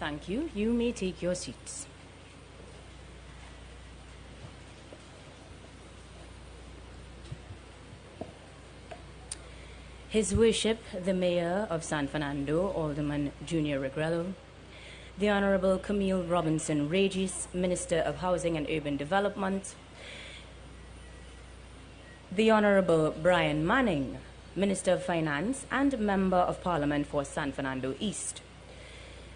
Thank you. You may take your seats. His Worship, the Mayor of San Fernando, Alderman Junior Regrello, the Honorable Camille Robinson Regis, Minister of Housing and Urban Development, the Honorable Brian Manning, Minister of Finance and Member of Parliament for San Fernando East,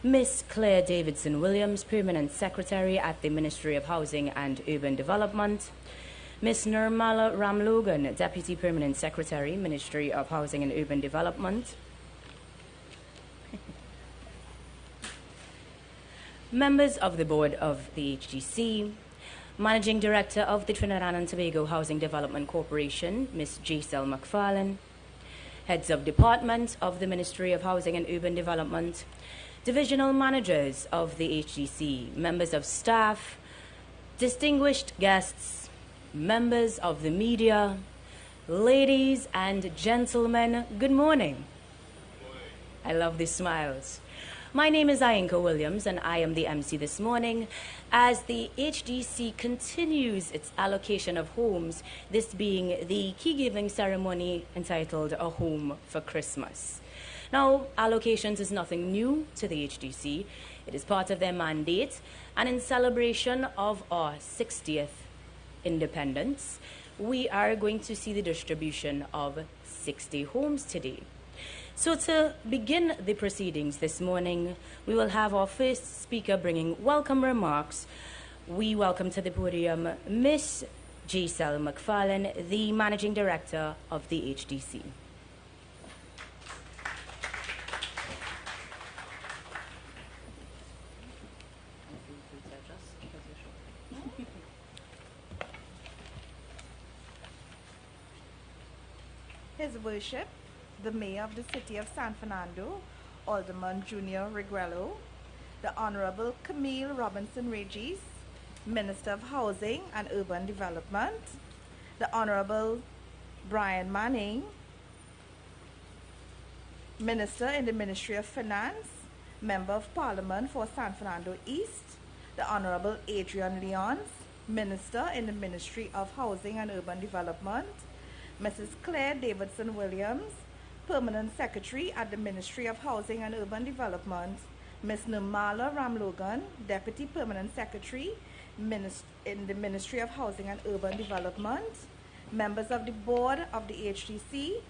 Miss Claire Davidson-Williams, Permanent Secretary at the Ministry of Housing and Urban Development, Ms. Nirmala Ramlogan, Deputy Permanent Secretary, Ministry of Housing and Urban Development, members of the Board of the HDC, Managing Director of the Trinidad and Tobago Housing Development Corporation, Ms. Giselle McFarlane, Heads of Department of the Ministry of Housing and Urban Development, Divisional Managers of the HDC, members of staff, distinguished guests, members of the media, ladies and gentlemen, good morning. I love these smiles. My name is Ayinka Williams, and I am the MC this morning as the HDC continues its allocation of homes, this being the key-giving ceremony entitled A Home for Christmas. Now, allocations is nothing new to the HDC. It is part of their mandate, and in celebration of our 60th independence, we are going to see the distribution of 60 homes today. So to begin the proceedings this morning, we will have our first speaker bringing welcome remarks. We welcome to the podium Miss Giselle McFarlane, the Managing Director of the HDC. His Worship, the Mayor of the City of San Fernando, Alderman Junior Regrello, the Honorable Camille Robinson Regis, Minister of Housing and Urban Development, the Honorable Brian Manning, Minister in the Ministry of Finance, Member of Parliament for San Fernando East, the Honorable Adrian Leons, Minister in the Ministry of Housing and Urban Development, Mrs. Claire Davidson-Williams, Permanent Secretary at the Ministry of Housing and Urban Development, Ms. Nirmala Ramlogan, Deputy Permanent Secretary in the Ministry of Housing and Urban Development, members of the Board of the HDC,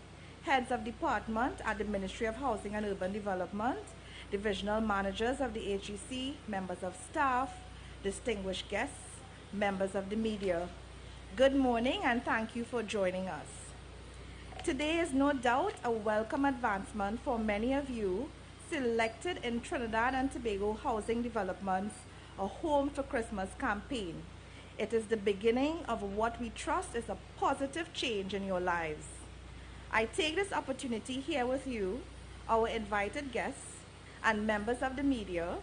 Heads of Department at the Ministry of Housing and Urban Development, Divisional Managers of the HDC, members of staff, distinguished guests, members of the media. Good morning and thank you for joining us. Today is no doubt a welcome advancement for many of you selected in Trinidad and Tobago Housing Development's A Home for Christmas campaign. It is the beginning of what we trust is a positive change in your lives. I take this opportunity here with you, our invited guests and members of the media,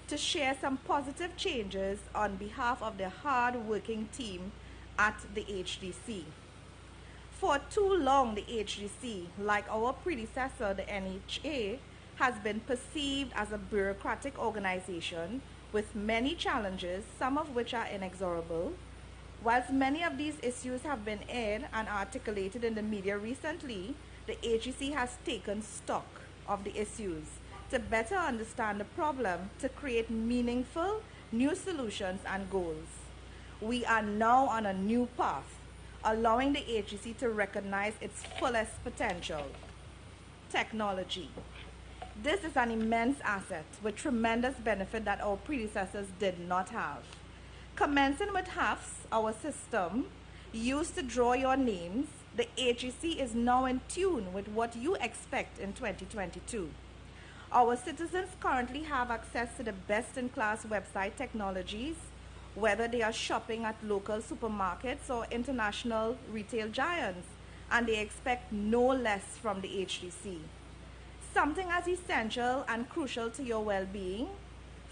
to share some positive changes on behalf of the hard-working team at the HDC. For too long, the HDC, like our predecessor, the NHA, has been perceived as a bureaucratic organization with many challenges, some of which are inexorable. Whilst many of these issues have been aired and articulated in the media recently, the HDC has taken stock of the issues to better understand the problem, to create meaningful new solutions and goals. We are now on a new path, allowing the HDC to recognize its fullest potential. Technology. This is an immense asset with tremendous benefit that our predecessors did not have. Commencing with HAFS, our system, used to draw your names, the HDC is now in tune with what you expect in 2022. Our citizens currently have access to the best-in-class website technologies, whether they are shopping at local supermarkets or international retail giants, and they expect no less from the HDC. Something as essential and crucial to your well-being,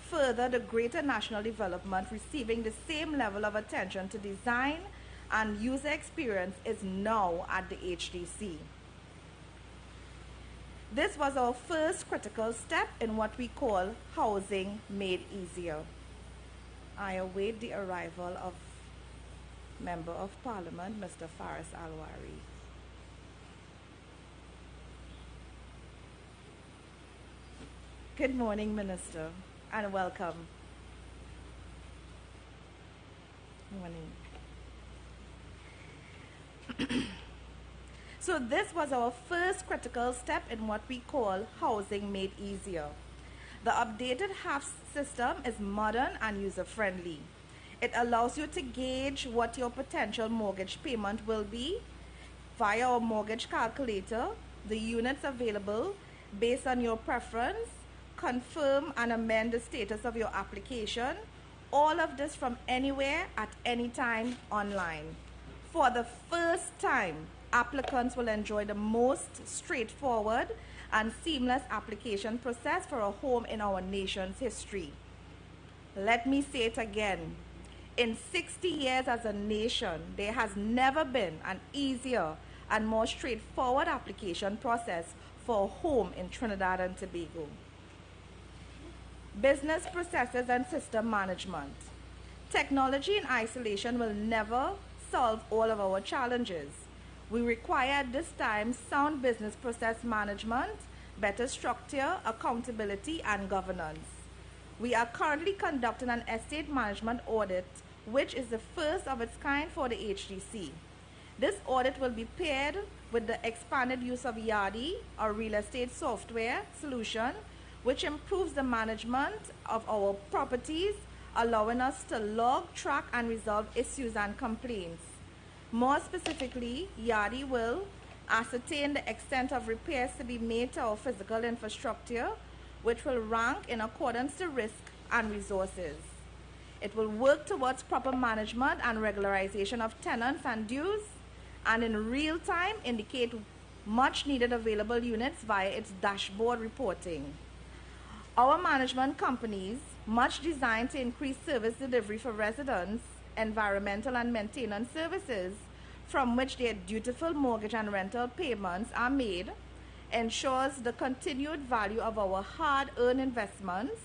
further the greater national development receiving the same level of attention to design and user experience is now at the HDC. This was our first critical step in what we call housing made easier. I await the arrival of Member of Parliament, Mr. Faris Alwari. Good morning, Minister, and welcome. Morning. So this was our first critical step in what we call housing made easier. The updated HAF system is modern and user-friendly. It allows you to gauge what your potential mortgage payment will be via our mortgage calculator, the units available based on your preference, confirm and amend the status of your application, all of this from anywhere at any time online. For the first time, applicants will enjoy the most straightforward and seamless application process for a home in our nation's history. Let me say it again. In 60 years as a nation, there has never been an easier and more straightforward application process for a home in Trinidad and Tobago. Business processes and system management. Technology in isolation will never solve all of our challenges. We require at this time sound business process management, better structure, accountability, and governance. We are currently conducting an estate management audit, which is the first of its kind for the HDC. This audit will be paired with the expanded use of Yardi, our real estate software solution, which improves the management of our properties, allowing us to log, track, and resolve issues and complaints. More specifically, Yardi will ascertain the extent of repairs to be made to our physical infrastructure, which will rank in accordance to risk and resources. It will work towards proper management and regularization of tenants and dues, and in real time indicate much needed available units via its dashboard reporting. Our management companies, much designed to increase service delivery for residents, environmental and maintenance services, from which their dutiful mortgage and rental payments are made, ensures the continued value of our hard-earned investments,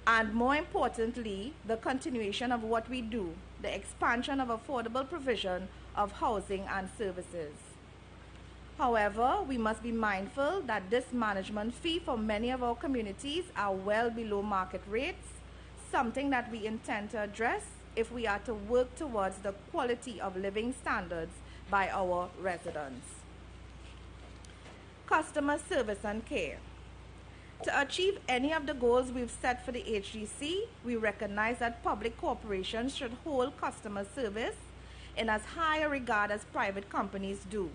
and more importantly, the continuation of what we do, the expansion of affordable provision of housing and services. However, we must be mindful that this management fee for many of our communities are well below market rates, something that we intend to address if we are to work towards the quality of living standards by our residents. Customer service and care. To achieve any of the goals we've set for the HDC, we recognize that public corporations should hold customer service in as high a regard as private companies do.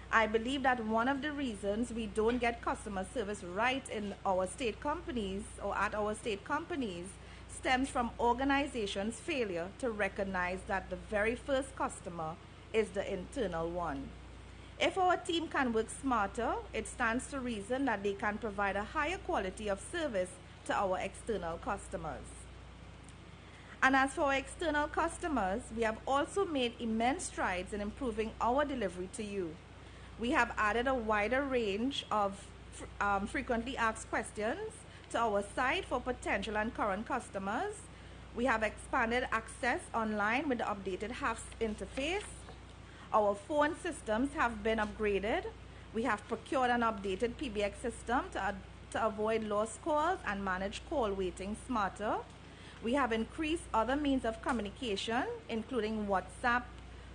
I believe that one of the reasons we don't get customer service right in our state companies or at our state companies stems from organizations' failure to recognize that the very first customer is the internal one. If our team can work smarter, it stands to reason that they can provide a higher quality of service to our external customers. And as for our external customers, we have also made immense strides in improving our delivery to you. We have added a wider range of frequently asked questions to our site for potential and current customers. We have expanded access online with the updated HAF interface. Our phone systems have been upgraded. We have procured an updated PBX system to avoid lost calls and manage call waiting smarter. We have increased other means of communication, including WhatsApp,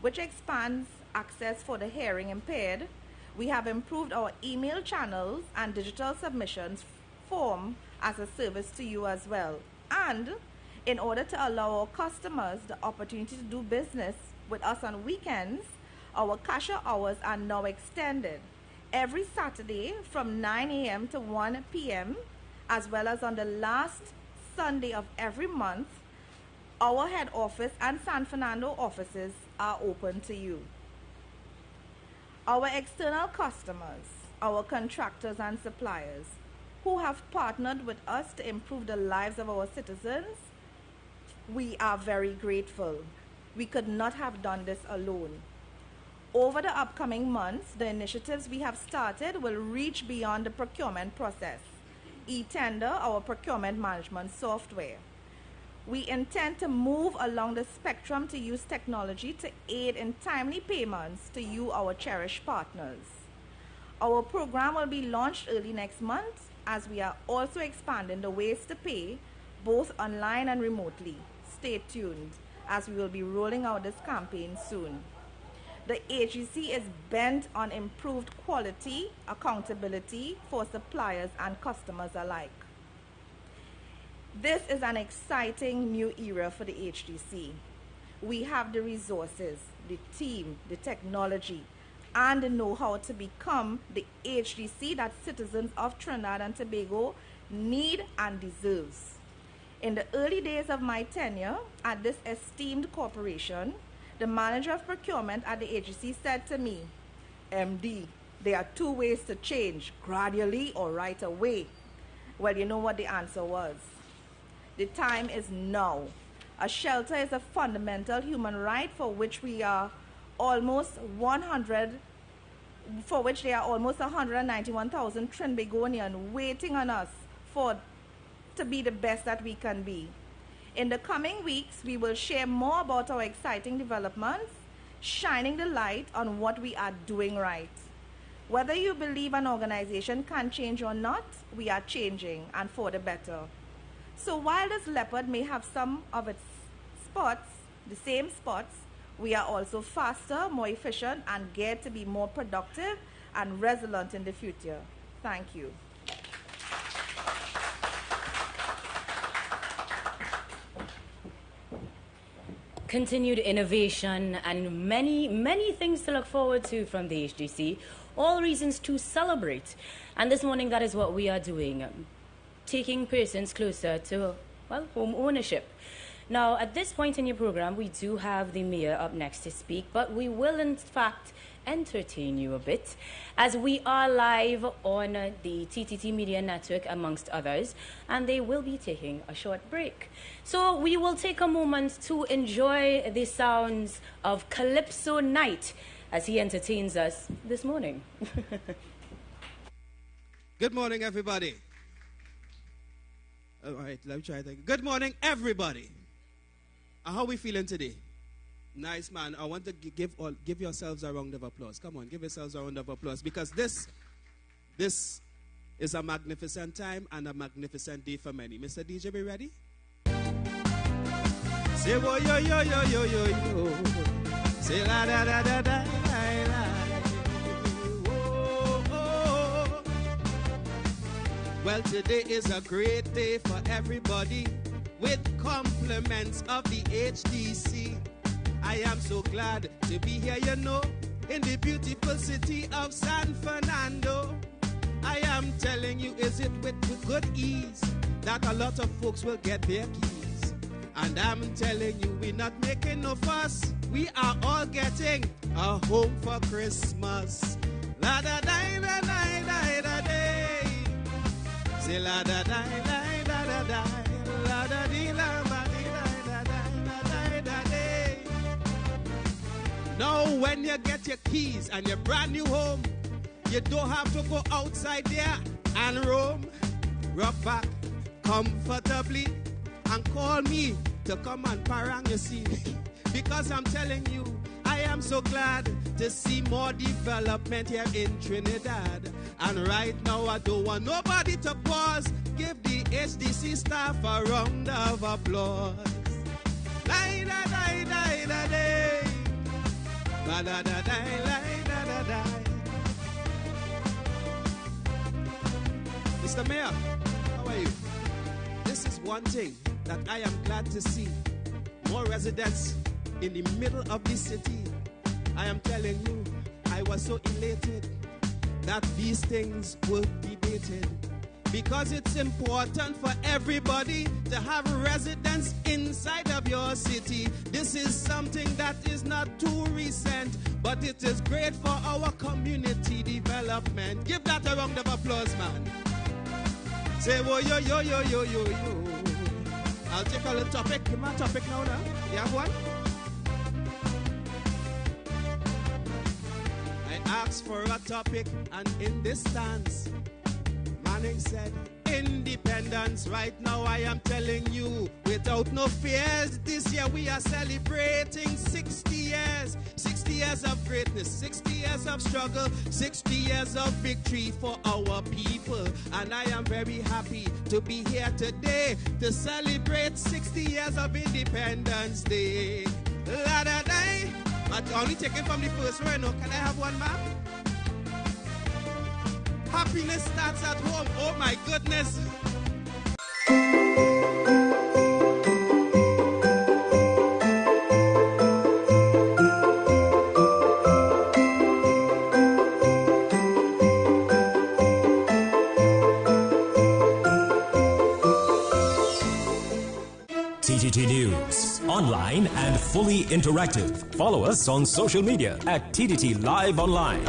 which expands access for the hearing impaired. We have improved our email channels and digital submissions form as a service to you as well. And in order to allow our customers the opportunity to do business with us on weekends, our cashier hours are now extended every Saturday from 9 a.m. to 1 p.m. as well as on the last Sunday of every month. Our head office and San Fernando offices are open to you. Our external customers, our contractors and suppliers who have partnered with us to improve the lives of our citizens, we are very grateful. We could not have done this alone. Over the upcoming months, the initiatives we have started will reach beyond the procurement process. E-Tender, our procurement management software. We intend to move along the spectrum to use technology to aid in timely payments to you, our cherished partners. Our program will be launched early next month, as we are also expanding the ways to pay, both online and remotely. Stay tuned, as we will be rolling out this campaign soon. The HDC is bent on improved quality, accountability for suppliers and customers alike. This is an exciting new era for the HDC. We have the resources, the team, the technology, and the know-how to become the HDC that citizens of Trinidad and Tobago need and deserves. In the early days of my tenure at this esteemed corporation, the manager of procurement at the HDC said to me, "MD, there are two ways to change, gradually or right away." Well, you know what the answer was. The time is now. A shelter is a fundamental human right for which there are almost 191,000 Trinbagonians waiting on us to be the best that we can be. In the coming weeks, we will share more about our exciting developments, shining the light on what we are doing right. Whether you believe an organization can change or not, we are changing, and for the better. So while this leopard may have some of its spots, the same spots, we are also faster, more efficient, and geared to be more productive and resilient in the future. Thank you. Continued innovation and many things to look forward to from the HDC, all reasons to celebrate. And this morning, that is what we are doing, taking persons closer to, well, home ownership. Now, at this point in your program, we do have the mayor up next to speak, but we will, in fact, entertain you a bit, as we are live on the TTT Media Network, amongst others, and they will be taking a short break. So we will take a moment to enjoy the sounds of Calypso Night as he entertains us this morning. Good morning, everybody. All right, let me try it again. Good morning, everybody. How are we feeling today? Nice, man. I want to give yourselves a round of applause. Come on, give yourselves a round of applause, because this is a magnificent time and a magnificent day for many. Mr. DJ, be ready? Say wo yo yo yo yo yo yo. Say la da da da da la. Oh, oh. Well, today is a great day for everybody, with compliments of the HDC. I am so glad to be here, you know, in the beautiful city of San Fernando. I am telling you, is it with good ease that a lot of folks will get their keys? And I'm telling you, we're not making no fuss. We are all getting a home for Christmas. La da da da da da da da. Say la da da da da da da. La da dee la ba dee da da da da da da. Now when you get your keys and your brand new home, you don't have to go outside there and roam. Rock back comfortably and call me to come and parang, you see. Because I'm telling you, I am so glad to see more development here in Trinidad. And right now I don't want nobody to pause. Give the HDC staff a round of applause. Da da da da da da. Da da da da da da da. Mr. Mayor, how are you? This is one thing that I am glad to see. More residents in the middle of the city. I am telling you, I was so elated that these things were debated, because it's important for everybody to have residents inside of your city. This is something that is not too recent, but it is great for our community development. Give that a round of applause, man. Say, whoa, yo, yo, yo, yo, yo, yo. I'll take a little topic. Give me a topic now. You have one? asked for a topic, and in this stance, Manning said, independence. Right now I am telling you, without no fears, this year we are celebrating 60 years. 60 years of greatness, 60 years of struggle, 60 years of victory for our people. And I am very happy to be here today to celebrate 60 years of Independence Day. La-da-day. But only taken from the first row, no? Can I have one, ma'am? Happiness starts at home. Oh my goodness. TTT News, online and fully interactive. Follow us on social media at TTT Live Online.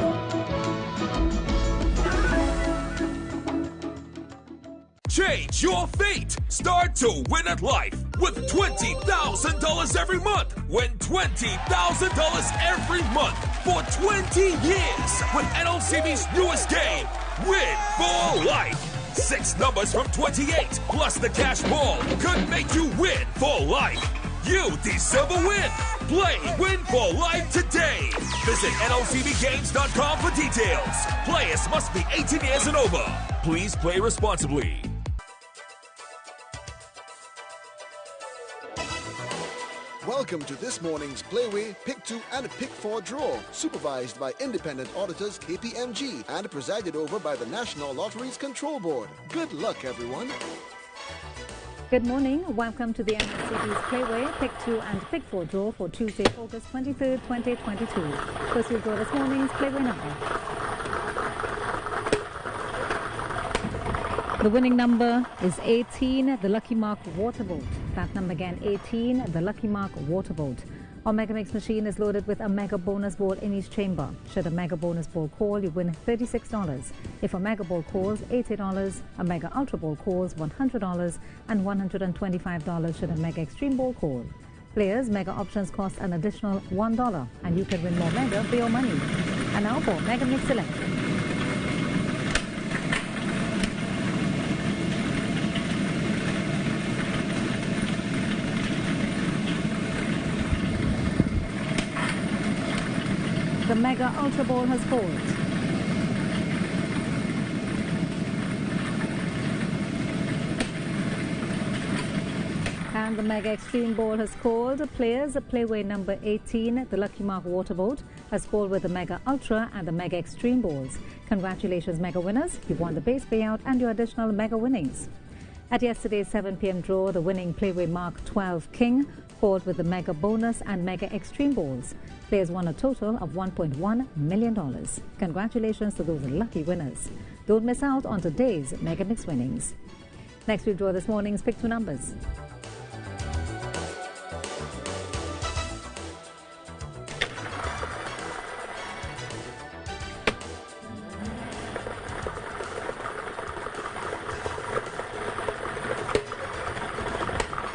Change your fate. Start to win at life with $20,000 every month. Win $20,000 every month for 20 years with NLCB's newest game, Win for Life. 6 numbers from 28 plus the cash ball could make you win for life. You deserve a win. Play Win for Life today. Visit NLCBGames.com for details. Players must be 18 years and over. Please play responsibly. Welcome to this morning's Playway Pick 2 and Pick 4 draw, supervised by independent auditors KPMG and presided over by the National Lotteries Control Board. Good luck, everyone. Good morning. Welcome to the NLCB's Playway Pick 2 and Pick 4 draw for Tuesday, August 23rd, 2022. First we'll draw this morning's Playway number. The winning number is 18, the lucky mark Waterboat. That number again, 18, the lucky mark Waterboat. Our Mega Mix machine is loaded with a Mega Bonus Ball in each chamber. Should a Mega Bonus Ball call, you win $36. If a Mega Ball calls, $80. A Mega Ultra Ball calls, $100. And $125 should a Mega Extreme Ball call. Players, Mega options cost an additional $1, and you can win more Mega for your money. And now for Mega Mix selection. The Mega Ultra Ball has called. And the Mega Extreme Ball has called. Players, Playway number 18, the Lucky Mark Waterboat, has called with the Mega Ultra and the Mega Extreme Balls. Congratulations, Mega winners. You've won the base payout and your additional Mega winnings. At yesterday's 7 p.m. draw, the winning Playway Mark 12 King called with the Mega Bonus and Mega Extreme Balls. Players won a total of $1.1 million. Congratulations to those lucky winners. Don't miss out on today's Mega Mix winnings. Next, we'll draw this morning's Pick 2 numbers.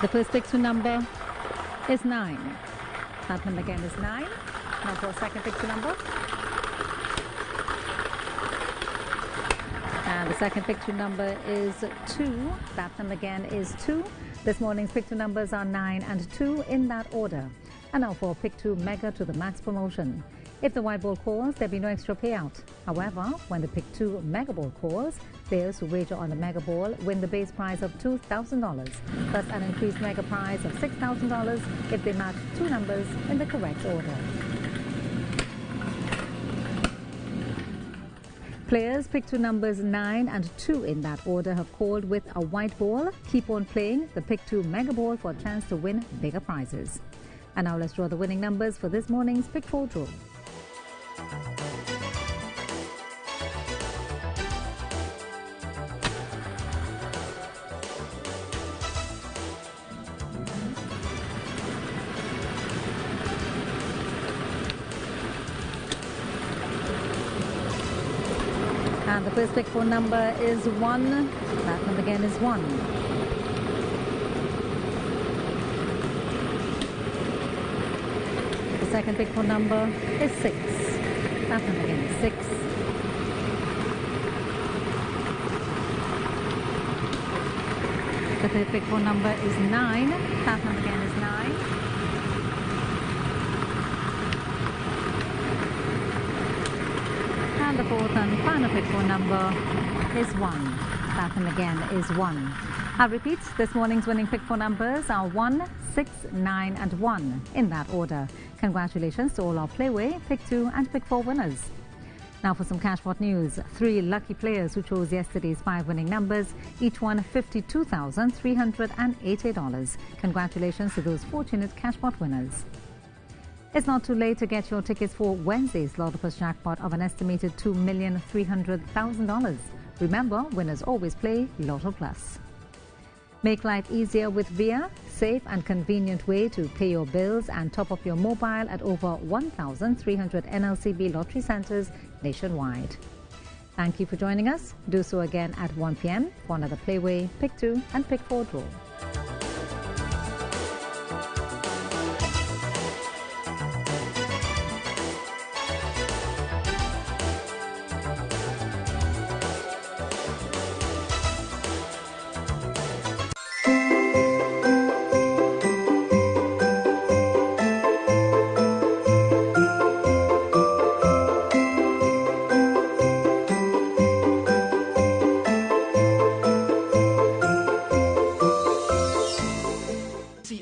The first Pick 2 number is 9. That number again is 9. Now for a second Pick 2 number. And the second Pick 2 number is 2. That number again is 2. This morning's Pick 2 numbers are 9 and 2 in that order. And now for Pick 2 Mega to the Max promotion. If the white ball calls, there'll be no extra payout. However, when the Pick 2 Mega Ball calls, players who wager on the Mega Ball win the base prize of $2,000, plus an increased Mega prize of $6,000 if they match 2 numbers in the correct order. Players Pick 2 numbers 9 and 2 in that order have called with a white ball. Keep on playing the Pick 2 Mega Ball for a chance to win bigger prizes. And now let's draw the winning numbers for this morning's Pick 4 draw. And the first Pick 4 number is 1. That number again is 1. The second Pick 4 number is 6. That number again is 6. The third pick four number is 9. That number again is 9. And the fourth and final pick four number is 1. That one again is 1. I'll repeat, this morning's winning pick four numbers are 1, 6, 9 and 1 in that order. Congratulations to all our Playway, pick 2 and pick 4 winners. Now for some Cashpot news. 3 lucky players who chose yesterday's 5 winning numbers, each won $52,380. Congratulations to those fortunate Cashpot winners. It's not too late to get your tickets for Wednesday's Lotto Plus jackpot of an estimated $2,300,000. Remember, winners always play Lotto Plus. Make life easier with VIA, safe and convenient way to pay your bills and top up your mobile at over 1,300 NLCB lottery centres nationwide. Thank you for joining us. Do so again at 1 p.m. for another Playway, Pick 2 and Pick 4 draw.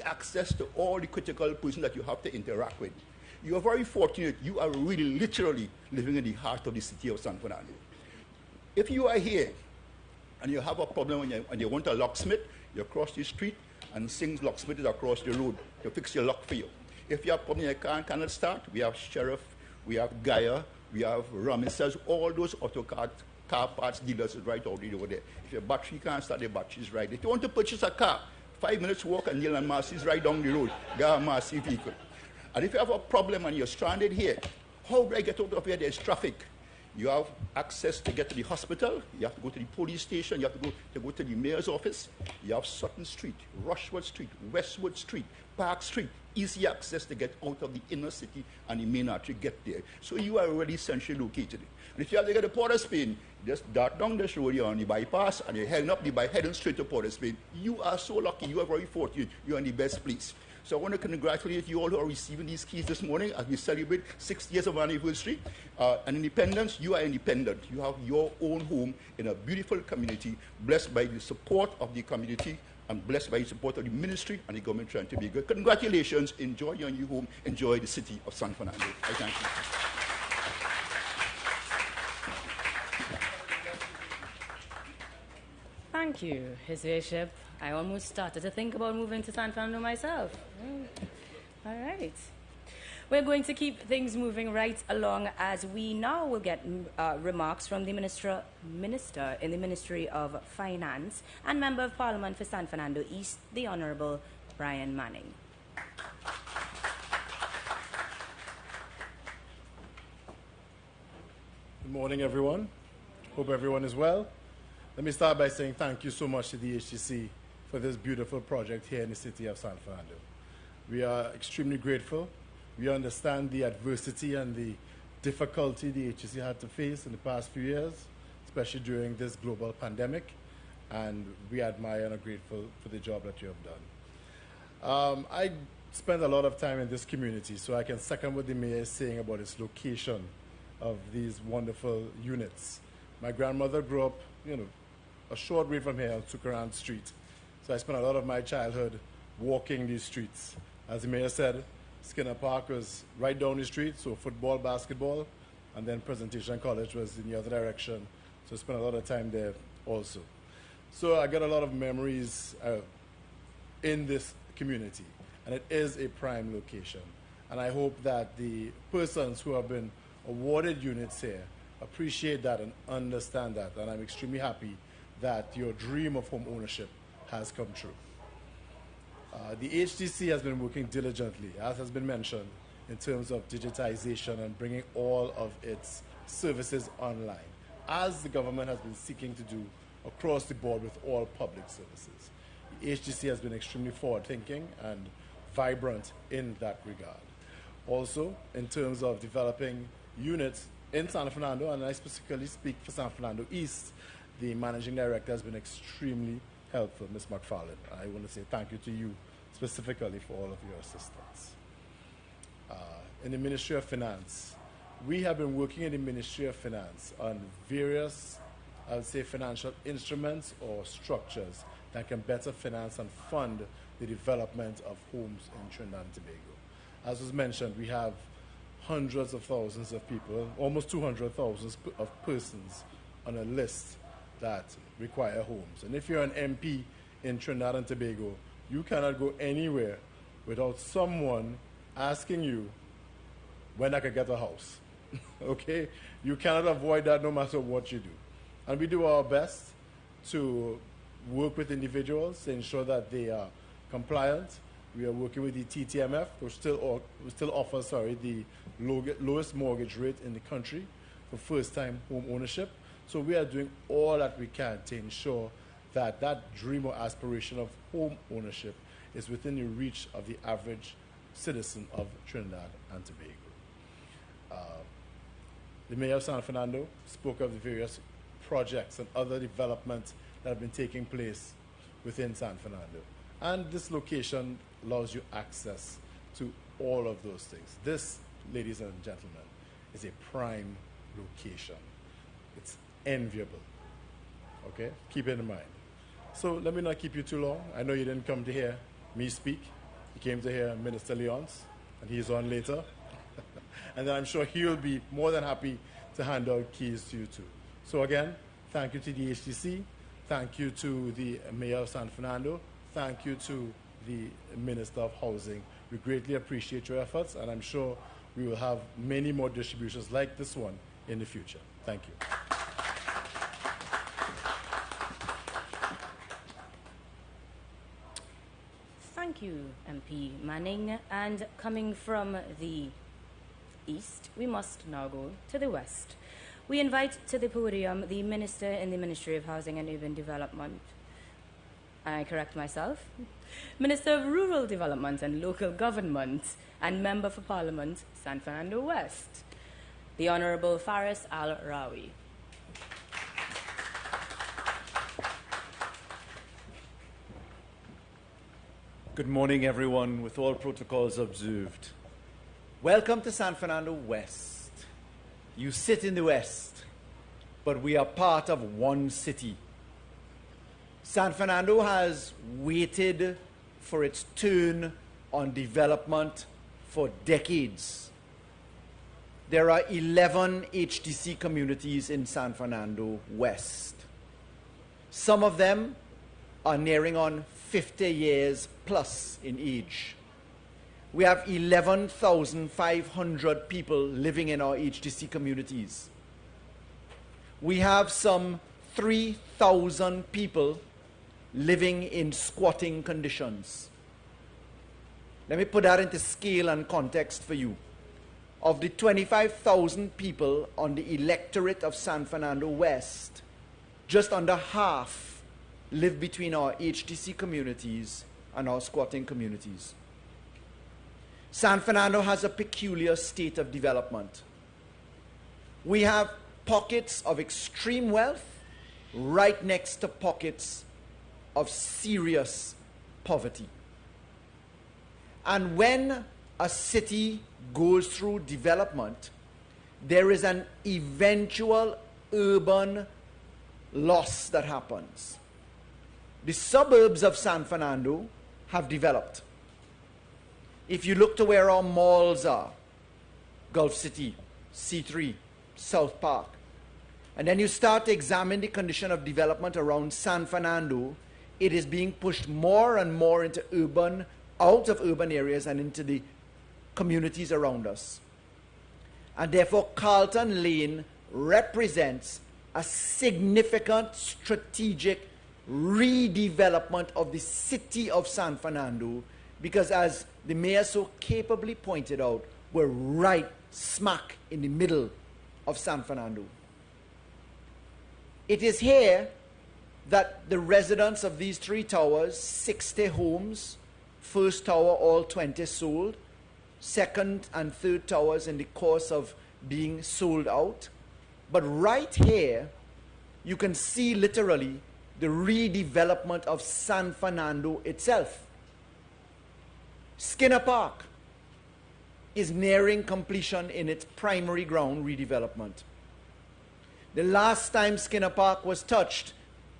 Access to all the critical person that you have to interact with. You are very fortunate. You are really literally living in the heart of the city of San Fernando. If you are here and you have a problem and you want a locksmith, you cross the street and Singh's locksmith is across the road to fix your lock for you. If you have a problem in your car and cannot start, we have Sheriff, we have Gaia, we have Ramesses, all those car parts dealers is right over there. If your battery can't start, the battery is right. If you want to purchase a car, 5 minutes walk and Neil and Marcy is right down the road. Get a Marcy vehicle. And if you have a problem and you're stranded here, how do I get out of here? There's traffic. You have access to get to the hospital. You have to go to the police station. You have to go to the mayor's office. You have Sutton Street, Rushwood Street, Westwood Street, Park Street. Easy access to get out of the inner city and the main artery get there. So you are already centrally located. And if you have to get to Port of Spain, just dart down this road, you're on the bypass, and you're heading up heading straight to Port of Spain. You are so lucky. You are very fortunate. You're in the best place. So I want to congratulate you all who are receiving these keys this morning as we celebrate 60 years of anniversary. And independence, you are independent. You have your own home in a beautiful community, blessed by the support of the community and blessed by the support of the ministry and the government trying to be good. Congratulations. Enjoy your new home. Enjoy the city of San Fernando. I thank you. Thank you, His Worship. I almost started to think about moving to San Fernando myself. All right. We're going to keep things moving right along as we now will get remarks from the minister in the Ministry of Finance and Member of Parliament for San Fernando East, the Honourable Brian Manning. Good morning, everyone. Hope everyone is well. Let me start by saying thank you so much to the HDC for this beautiful project here in the city of San Fernando. We are extremely grateful. We understand the adversity and the difficulty the HDC had to face in the past few years, especially during this global pandemic, and we admire and are grateful for the job that you have done. I spend a lot of time in this community, so I can second what the mayor is saying about its location of these wonderful units. My grandmother grew up, a short way from here on Tukaran Street. So I spent a lot of my childhood walking these streets. As the mayor said, Skinner Park was right down the street, so football, basketball, and then Presentation College was in the other direction. So I spent a lot of time there also. So I got a lot of memories in this community, and it is a prime location. And I hope that the persons who have been awarded units here appreciate that and understand that. And I'm extremely happy that your dream of home ownership has come true. The HDC has been working diligently, as has been mentioned, in terms of digitization and bringing all of its services online, as the government has been seeking to do across the board with all public services. The HDC has been extremely forward-thinking and vibrant in that regard. Also, in terms of developing units in San Fernando, and I specifically speak for San Fernando East, the managing director has been extremely helpful, Ms. McFarlane. I want to say thank you to you specifically for all of your assistance. In the Ministry of Finance, we have been working in the Ministry of Finance on various, I would say, financial instruments or structures that can better finance and fund the development of homes in Trinidad and Tobago. As was mentioned, we have hundreds of thousands of people, almost 200,000 of persons on a list that require homes. And if you're an MP in Trinidad and Tobago, you cannot go anywhere without someone asking you when I can get a house. Okay? You cannot avoid that no matter what you do. And we do our best to work with individuals to ensure that they are compliant. We are working with the TTMF, which still offers the lowest mortgage rate in the country for first-time home ownership. So we are doing all that we can to ensure that that dream or aspiration of home ownership is within the reach of the average citizen of Trinidad and Tobago. The Mayor of San Fernando spoke of the various projects and other developments that have been taking place within San Fernando. And this location allows you access to all of those things. This, ladies and gentlemen, is a prime location. It's enviable. Okay? Keep it in mind. So let me not keep you too long. I know you didn't come to hear me speak. You came to hear Minister Leonce, and he's on later. And then I'm sure he'll be more than happy to hand out keys to you too. So again, thank you to the HDC. Thank you to the Mayor of San Fernando. Thank you to the Minister of Housing. We greatly appreciate your efforts, and I'm sure we will have many more distributions like this one in the future. Thank you. Thank you, MP Manning. And coming from the east, we must now go to the west. We invite to the podium the Minister in the Ministry of Housing and Urban Development. I correct myself. Minister of Rural Development and Local Government and Member for Parliament, San Fernando West, the Honorable Faris Al-Rawi. Good morning, everyone, with all protocols observed. Welcome to San Fernando West. You sit in the West, but we are part of one city. San Fernando has waited for its turn on development for decades. There are 11 HDC communities in San Fernando West. Some of them are nearing on 50 years plus in age. We have 11,500 people living in our HDC communities. We have some 3,000 people living in squatting conditions. Let me put that into scale and context for you. Of the 25,000 people on the electorate of San Fernando West, just under half live between our HDC communities and our squatting communities. San Fernando has a peculiar state of development. We have pockets of extreme wealth right next to pockets of serious poverty. And when a city goes through development, there is an eventual urban loss that happens. The suburbs of San Fernando have developed. If you look to where our malls are, Gulf City, C3, South Park, and then you start to examine the condition of development around San Fernando, it is being pushed more and more into out of urban areas and into the communities around us. And therefore, Carlton Lane represents a significant strategic redevelopment of the city of San Fernando, because as the mayor so capably pointed out, we're right smack in the middle of San Fernando. It is here that the residents of these three towers, 60 homes, first tower all 20 sold, second and third towers in the course of being sold out. But right here, you can see literally the redevelopment of San Fernando itself. Skinner Park is nearing completion in its primary ground redevelopment. The last time Skinner Park was touched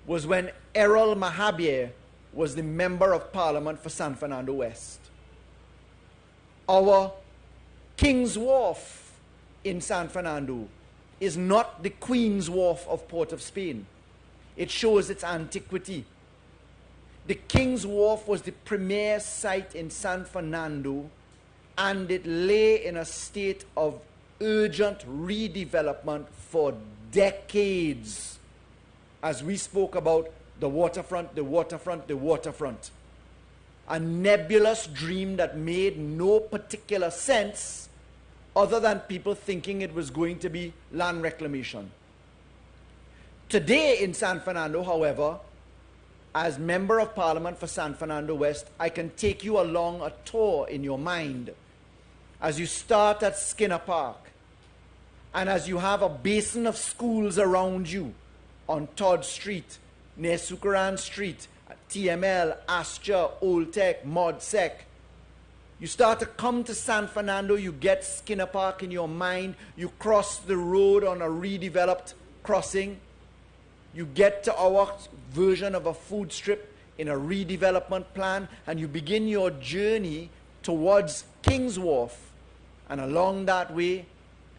was when Errol Mahabir was the Member of Parliament for San Fernando West. Our King's Wharf in San Fernando is not the Queen's Wharf of Port of Spain. It shows its antiquity. The King's Wharf was the premier site in San Fernando, and it lay in a state of urgent redevelopment for decades. As we spoke about the waterfront, the waterfront, the waterfront. A nebulous dream that made no particular sense other than people thinking it was going to be land reclamation. Today in San Fernando, however, as Member of Parliament for San Fernando West, I can take you along a tour in your mind as you start at Skinner Park and as you have a basin of schools around you on Todd Street, near Sukaran Street, TML, Astra, Old Tech, Modsec. You start to come to San Fernando, you get Skinner Park in your mind, you cross the road on a redeveloped crossing, you get to our version of a food strip in a redevelopment plan, and you begin your journey towards King's Wharf. And along that way,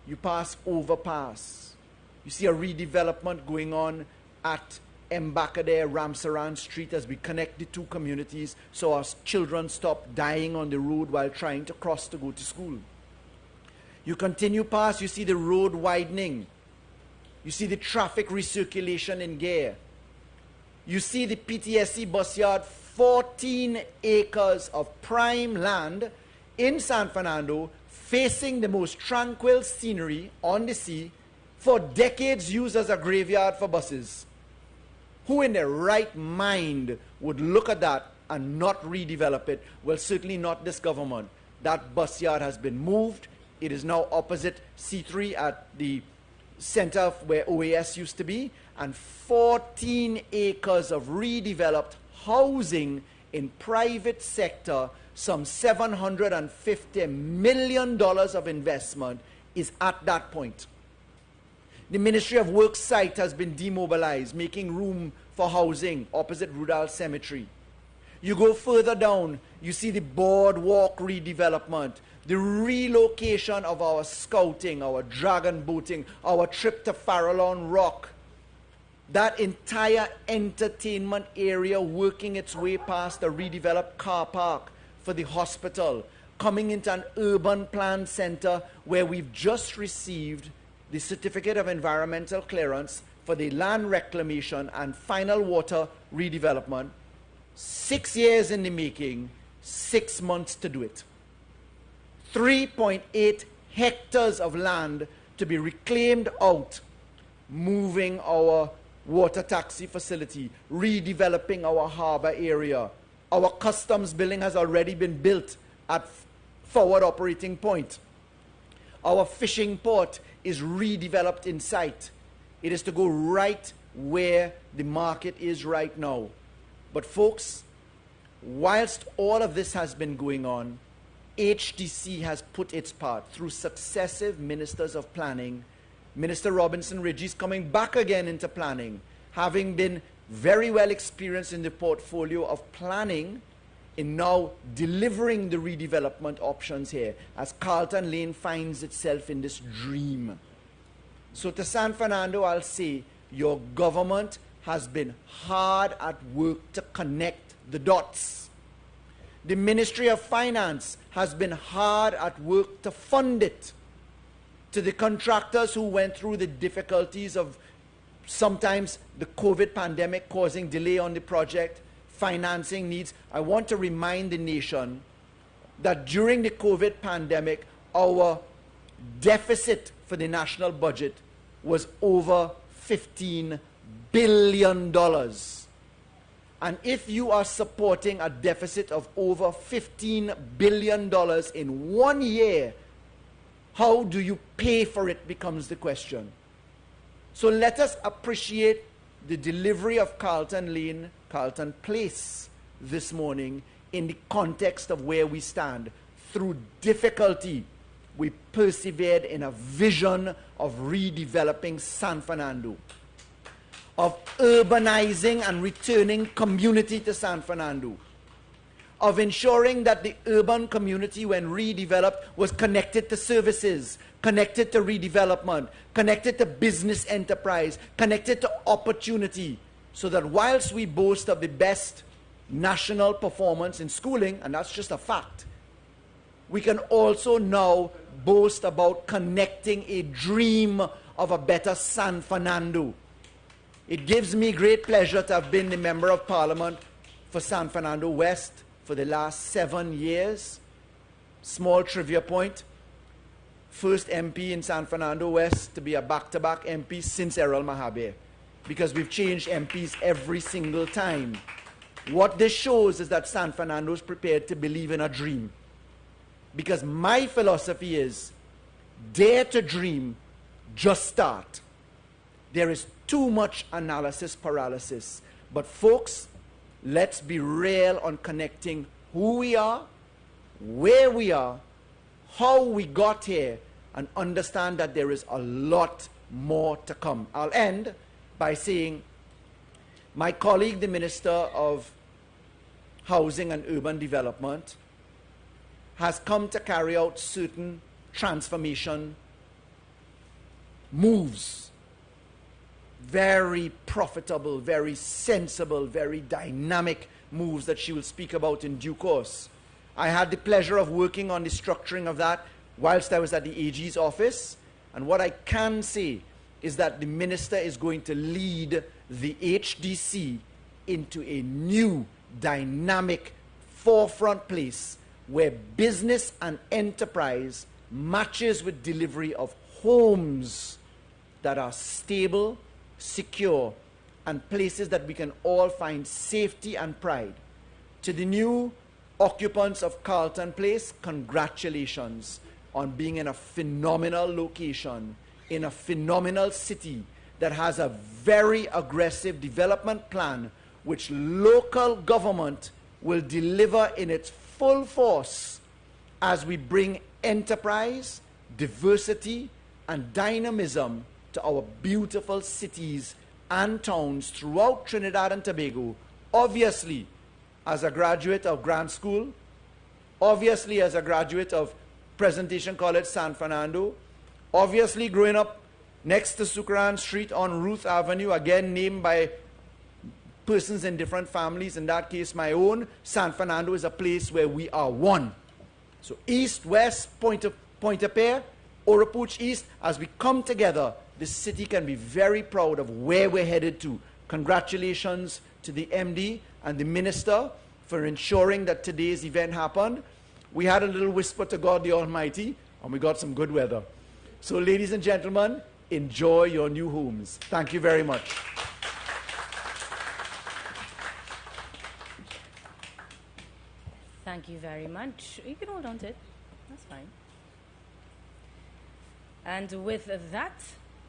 you pass overpass. You see a redevelopment going on at Mbakadere, Ramsaran Street as we connect the two communities so our children stop dying on the road while trying to cross to go to school. You continue past, you see the road widening. You see the traffic recirculation in gear. You see the PTSC bus yard, 14 acres of prime land in San Fernando, facing the most tranquil scenery on the sea, for decades used as a graveyard for buses. Who in their right mind would look at that and not redevelop it? Well, certainly not this government. That bus yard has been moved. It is now opposite C3 at the center where OAS used to be, and 14 acres of redeveloped housing in private sector, some $750 million of investment is at that point. The Ministry of Works site has been demobilized, making room for housing opposite Rudal Cemetery. You go further down, you see the boardwalk redevelopment, the relocation of our scouting, our dragon boating, our trip to Farallon Rock. That entire entertainment area working its way past the redeveloped car park for the hospital, coming into an urban plan center where we've just received the Certificate of Environmental Clearance for the land reclamation and final water redevelopment. 6 years in the making, 6 months to do it. 3.8 hectares of land to be reclaimed out, moving our water taxi facility, redeveloping our harbor area. Our customs building has already been built at forward operating point. Our fishing port is redeveloped in sight. It is to go right where the market is right now. But folks, whilst all of this has been going on, HDC has put its part through successive ministers of planning. Minister Robinson Ridgey coming back again into planning, having been very well experienced in the portfolio of planning, in now delivering the redevelopment options here as Carlton Lane finds itself in this dream. So to San Fernando, I'll say your government has been hard at work to connect the dots. The Ministry of Finance has been hard at work to fund it. To the contractors who went through the difficulties of sometimes the COVID pandemic causing delay on the project, financing needs, I want to remind the nation that during the COVID pandemic, our deficit for the national budget was over $15 billion. And if you are supporting a deficit of over $15 billion in 1 year, How do you pay for it becomes the question. So let us appreciate the delivery of Carlton Lane, Carlton Place this morning in the context of where we stand. Through difficulty, we persevered in a vision of redeveloping San Fernando, of urbanizing and returning community to San Fernando, of ensuring that the urban community, when redeveloped, was connected to services, connected to redevelopment, connected to business enterprise, connected to opportunity, so that whilst we boast of the best national performance in schooling, and that's just a fact, we can also now boast about connecting a dream of a better San Fernando. It gives me great pleasure to have been the Member of Parliament for San Fernando West for the last 7 years. Small trivia point: first MP in San Fernando West to be a back-to-back MP since Errol Mahabe, because we've changed MPs every single time. What this shows is that San Fernando is prepared to believe in a dream. Because my philosophy is, dare to dream, just start. There is too much analysis paralysis. But folks, let's be real on connecting who we are, where we are, how we got here, and understand that there is a lot more to come. I'll end by saying my colleague, the Minister of Housing and Urban Development, has come to carry out certain transformation moves. Very profitable, very sensible, very dynamic moves that she will speak about in due course. I had the pleasure of working on the structuring of that whilst I was at the AG's office. And what I can say is that the minister is going to lead the HDC into a new, dynamic, forefront place where business and enterprise matches with delivery of homes that are stable, secure, and places that we can all find safety and pride. To the new occupants of Carlton Place, congratulations on being in a phenomenal location, in a phenomenal city that has a very aggressive development plan which local government will deliver in its full force as we bring enterprise, diversity, and dynamism to our beautiful cities and towns throughout Trinidad and Tobago. Obviously, as a graduate of Grant School, obviously as a graduate of Presentation College San Fernando, obviously growing up next to Sukran Street on Ruth Avenue, again named by persons in different families, in that case my own. San Fernando is a place where we are one. So East, West, Pointe-a-Pierre, Oropouche East, as we come together, this city can be very proud of where we're headed to. Congratulations to the MD and the Minister for ensuring that today's event happened. We had a little whisper to God the Almighty, and we got some good weather. So ladies and gentlemen, enjoy your new homes. Thank you very much. Thank you very much. You can hold on to it. That's fine. And with that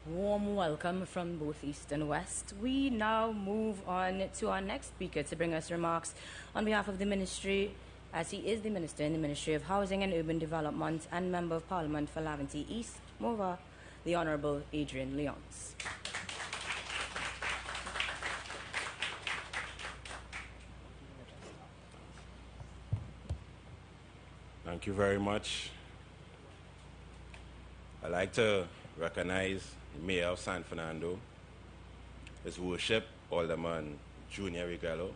warm welcome from both East and West, we now move on to our next speaker to bring us remarks on behalf of the Ministry, as he is the Minister in the Ministry of Housing and Urban Development and Member of Parliament for Laventille East, MOVA, the Honourable Adrian Leons. Thank you very much. I'd like to recognize the Mayor of San Fernando, His Worship Alderman Junior Rigallo.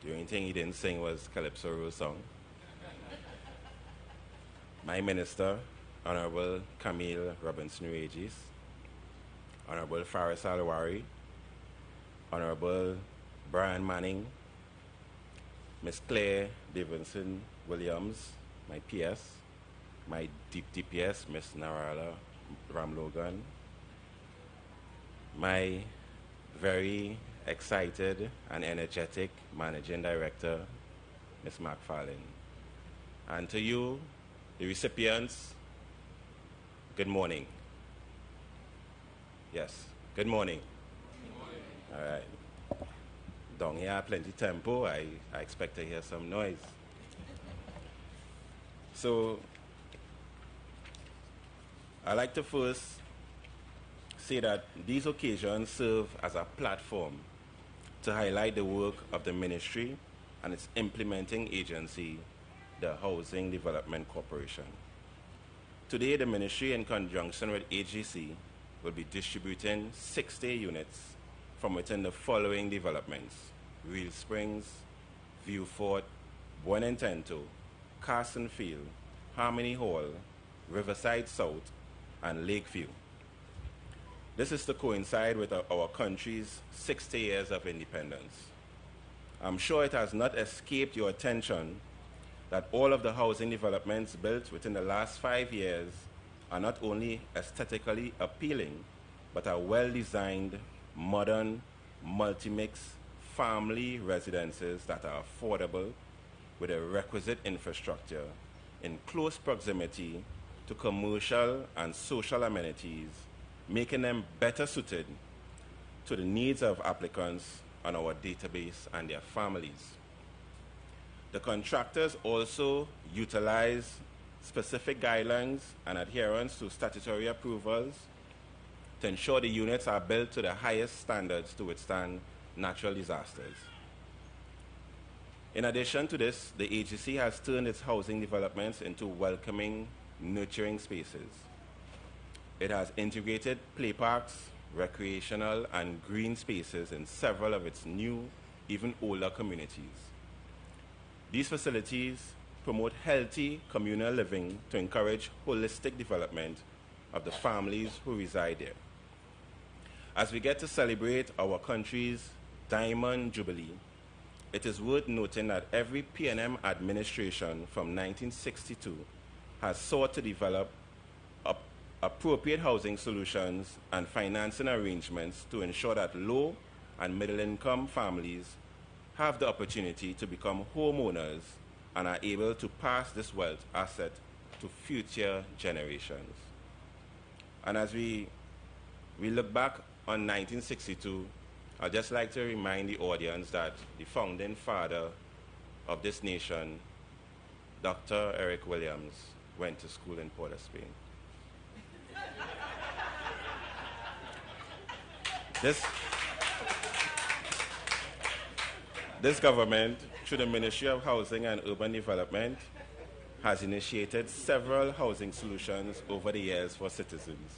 The only thing he didn't sing was Calypso Rose song. My Minister, Honorable Camille Robinson-Regis, Honorable Faris Alwari, Honorable Brian Manning, Miss Claire Davidson Williams, my PS, my DPS, Miss Narala Ramlogan, my very excited and energetic Managing Director, Ms. McFarlane. And to you, the recipients good morning. Yes, good morning. All right. Down here, plenty tempo. I expect to hear some noise. So, I like to first say that these occasions serve as a platform to highlight the work of the ministry and its implementing agency, the Housing Development Corporation. Today, the ministry, in conjunction with HDC, will be distributing 60 units from within the following developments: Real Springs, Viewfort, Buenentento, Carson Field, Harmony Hall, Riverside South, and Lakeview. This is to coincide with our country's 60 years of independence. I'm sure it has not escaped your attention that all of the housing developments built within the last 5 years are not only aesthetically appealing, but are well-designed, modern, multi-mix family residences that are affordable with a requisite infrastructure in close proximity to commercial and social amenities, making them better suited to the needs of applicants on our database and their families. The contractors also utilize specific guidelines and adherence to statutory approvals to ensure the units are built to the highest standards to withstand natural disasters. In addition to this, the agency has turned its housing developments into welcoming, nurturing spaces. It has integrated play parks, recreational and green spaces in several of its new, even older communities. These facilities promote healthy communal living to encourage holistic development of the families who reside there. As we get to celebrate our country's Diamond Jubilee, it is worth noting that every PNM administration from 1962 has sought to develop appropriate housing solutions and financing arrangements to ensure that low and middle income families have the opportunity to become homeowners and are able to pass this wealth asset to future generations. And as we look back on 1962, I'd just like to remind the audience that the founding father of this nation, Dr. Eric Williams, went to school in Port of Spain. This government, through the Ministry of Housing and Urban Development, has initiated several housing solutions over the years for citizens.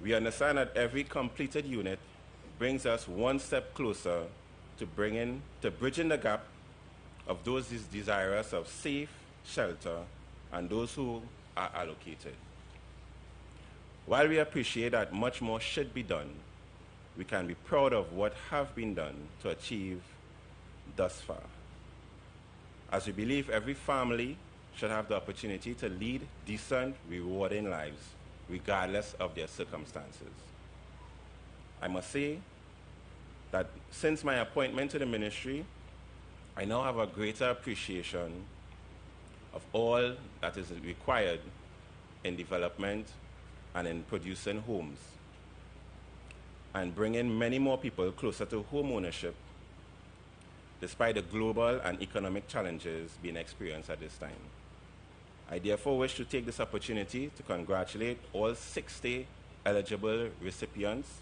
We understand that every completed unit brings us one step closer to bridging the gap of those desirous of safe shelter and those who are allocated. While we appreciate that much more should be done, we can be proud of what have been done to achieve thus far. As we believe every family should have the opportunity to lead decent, rewarding lives, regardless of their circumstances. I must say that since my appointment to the ministry, I now have a greater appreciation of all that is required in development and in producing homes, and bringing many more people closer to home ownership, despite the global and economic challenges being experienced at this time. I therefore wish to take this opportunity to congratulate all 60 eligible recipients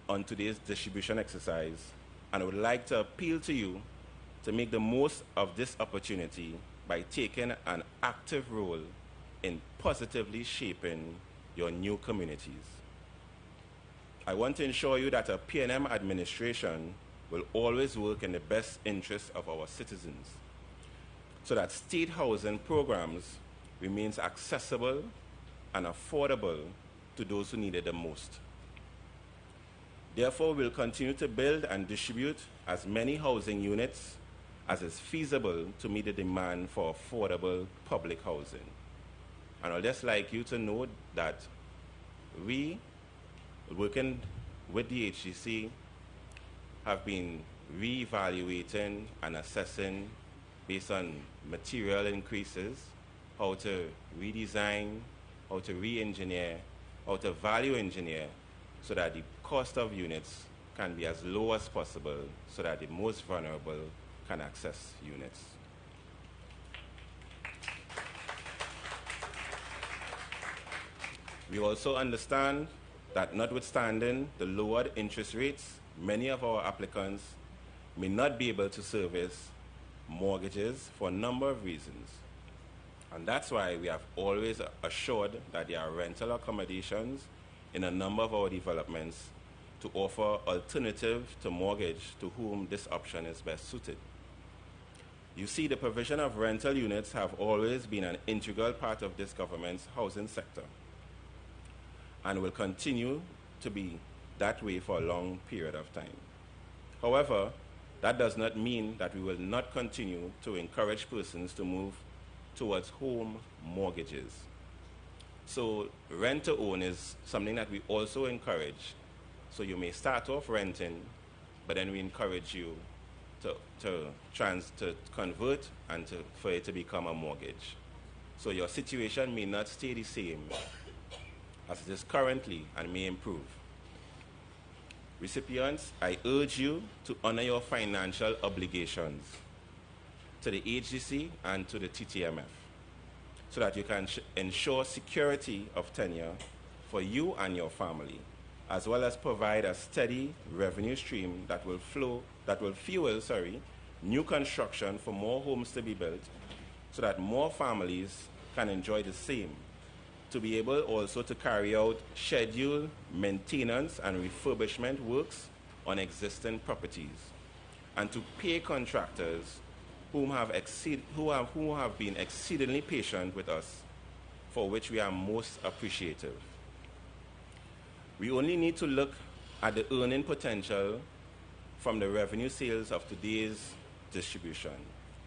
on today's distribution exercise, and I would like to appeal to you to make the most of this opportunity by taking an active role in positively shaping your new communities. I want to ensure you that a PNM administration will always work in the best interest of our citizens, so that state housing programs remains accessible and affordable to those who need it the most. Therefore, we'll continue to build and distribute as many housing units as is feasible to meet the demand for affordable public housing. And I'd just like you to know that we, working with the HDC, have been re-evaluating and assessing, based on material increases, how to redesign how to re-engineer, how to value engineer, so that the cost of units can be as low as possible so that the most vulnerable can access units. We also understand that notwithstanding the lowered interest rates, many of our applicants may not be able to service mortgages for a number of reasons. And that's why we have always assured that there are rental accommodations in a number of our developments to offer alternative to mortgage to whom this option is best suited. You see, the provision of rental units have always been an integral part of this government's housing sector and will continue to be that way for a long period of time. However, that does not mean that we will not continue to encourage persons to move towards home mortgages. So rent to own is something that we also encourage. So you may start off renting, but then we encourage you to convert and for it to become a mortgage. So your situation may not stay the same as it is currently and may improve. Recipients, I urge you to honor your financial obligations to the HDC and to the TTMF so that you can ensure security of tenure for you and your family, as well as provide a steady revenue stream that will fuel new construction for more homes to be built so that more families can enjoy the same, to be able also to carry out scheduled maintenance and refurbishment works on existing properties, and to pay contractors who have been exceedingly patient with us, for which we are most appreciative. We only need to look at the earning potential from the revenue sales of today's distribution.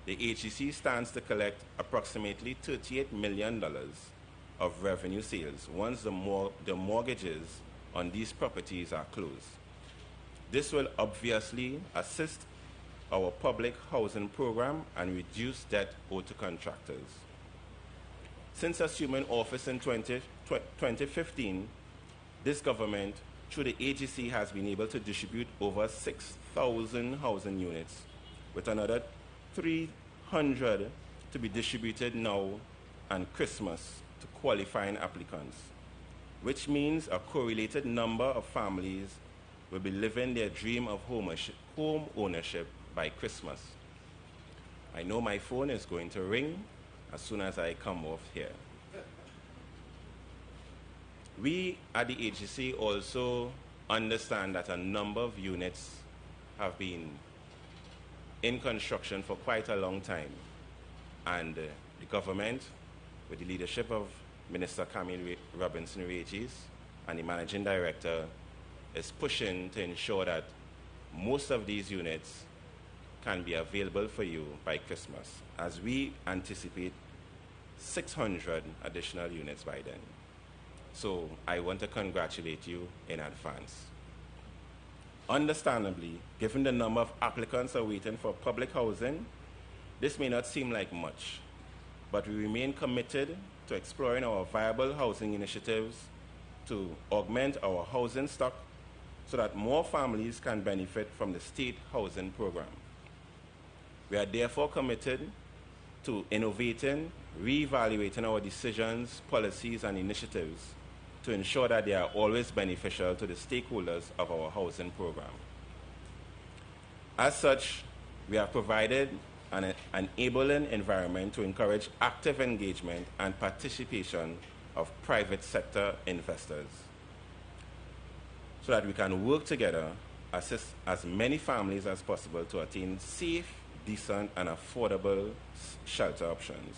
The HDC stands to collect approximately $38 million of revenue sales once the mortgages on these properties are closed. This will obviously assist our public housing program and reduce debt owed to contractors. Since assuming office in 2015, this government, through the HDC, has been able to distribute over 6,000 housing units, with another 300 to be distributed now and Christmas to qualifying applicants, which means a correlated number of families will be living their dream of home ownership by Christmas. I know my phone is going to ring as soon as I come off here. We at the HDC also understand that a number of units have been in construction for quite a long time, and the government, with the leadership of Minister Camille Robinson-Regis and the Managing Director, is pushing to ensure that most of these units can be available for you by Christmas, as we anticipate 600 additional units by then. So I want to congratulate you in advance. Understandably, given the number of applicants awaiting for public housing, this may not seem like much, but we remain committed to exploring our viable housing initiatives to augment our housing stock so that more families can benefit from the state housing program. We are therefore committed to innovating, reevaluating our decisions, policies, and initiatives to ensure that they are always beneficial to the stakeholders of our housing program. As such, we have provided an enabling environment to encourage active engagement and participation of private sector investors so that we can work together, assist as many families as possible to attain safe, decent, and affordable shelter options.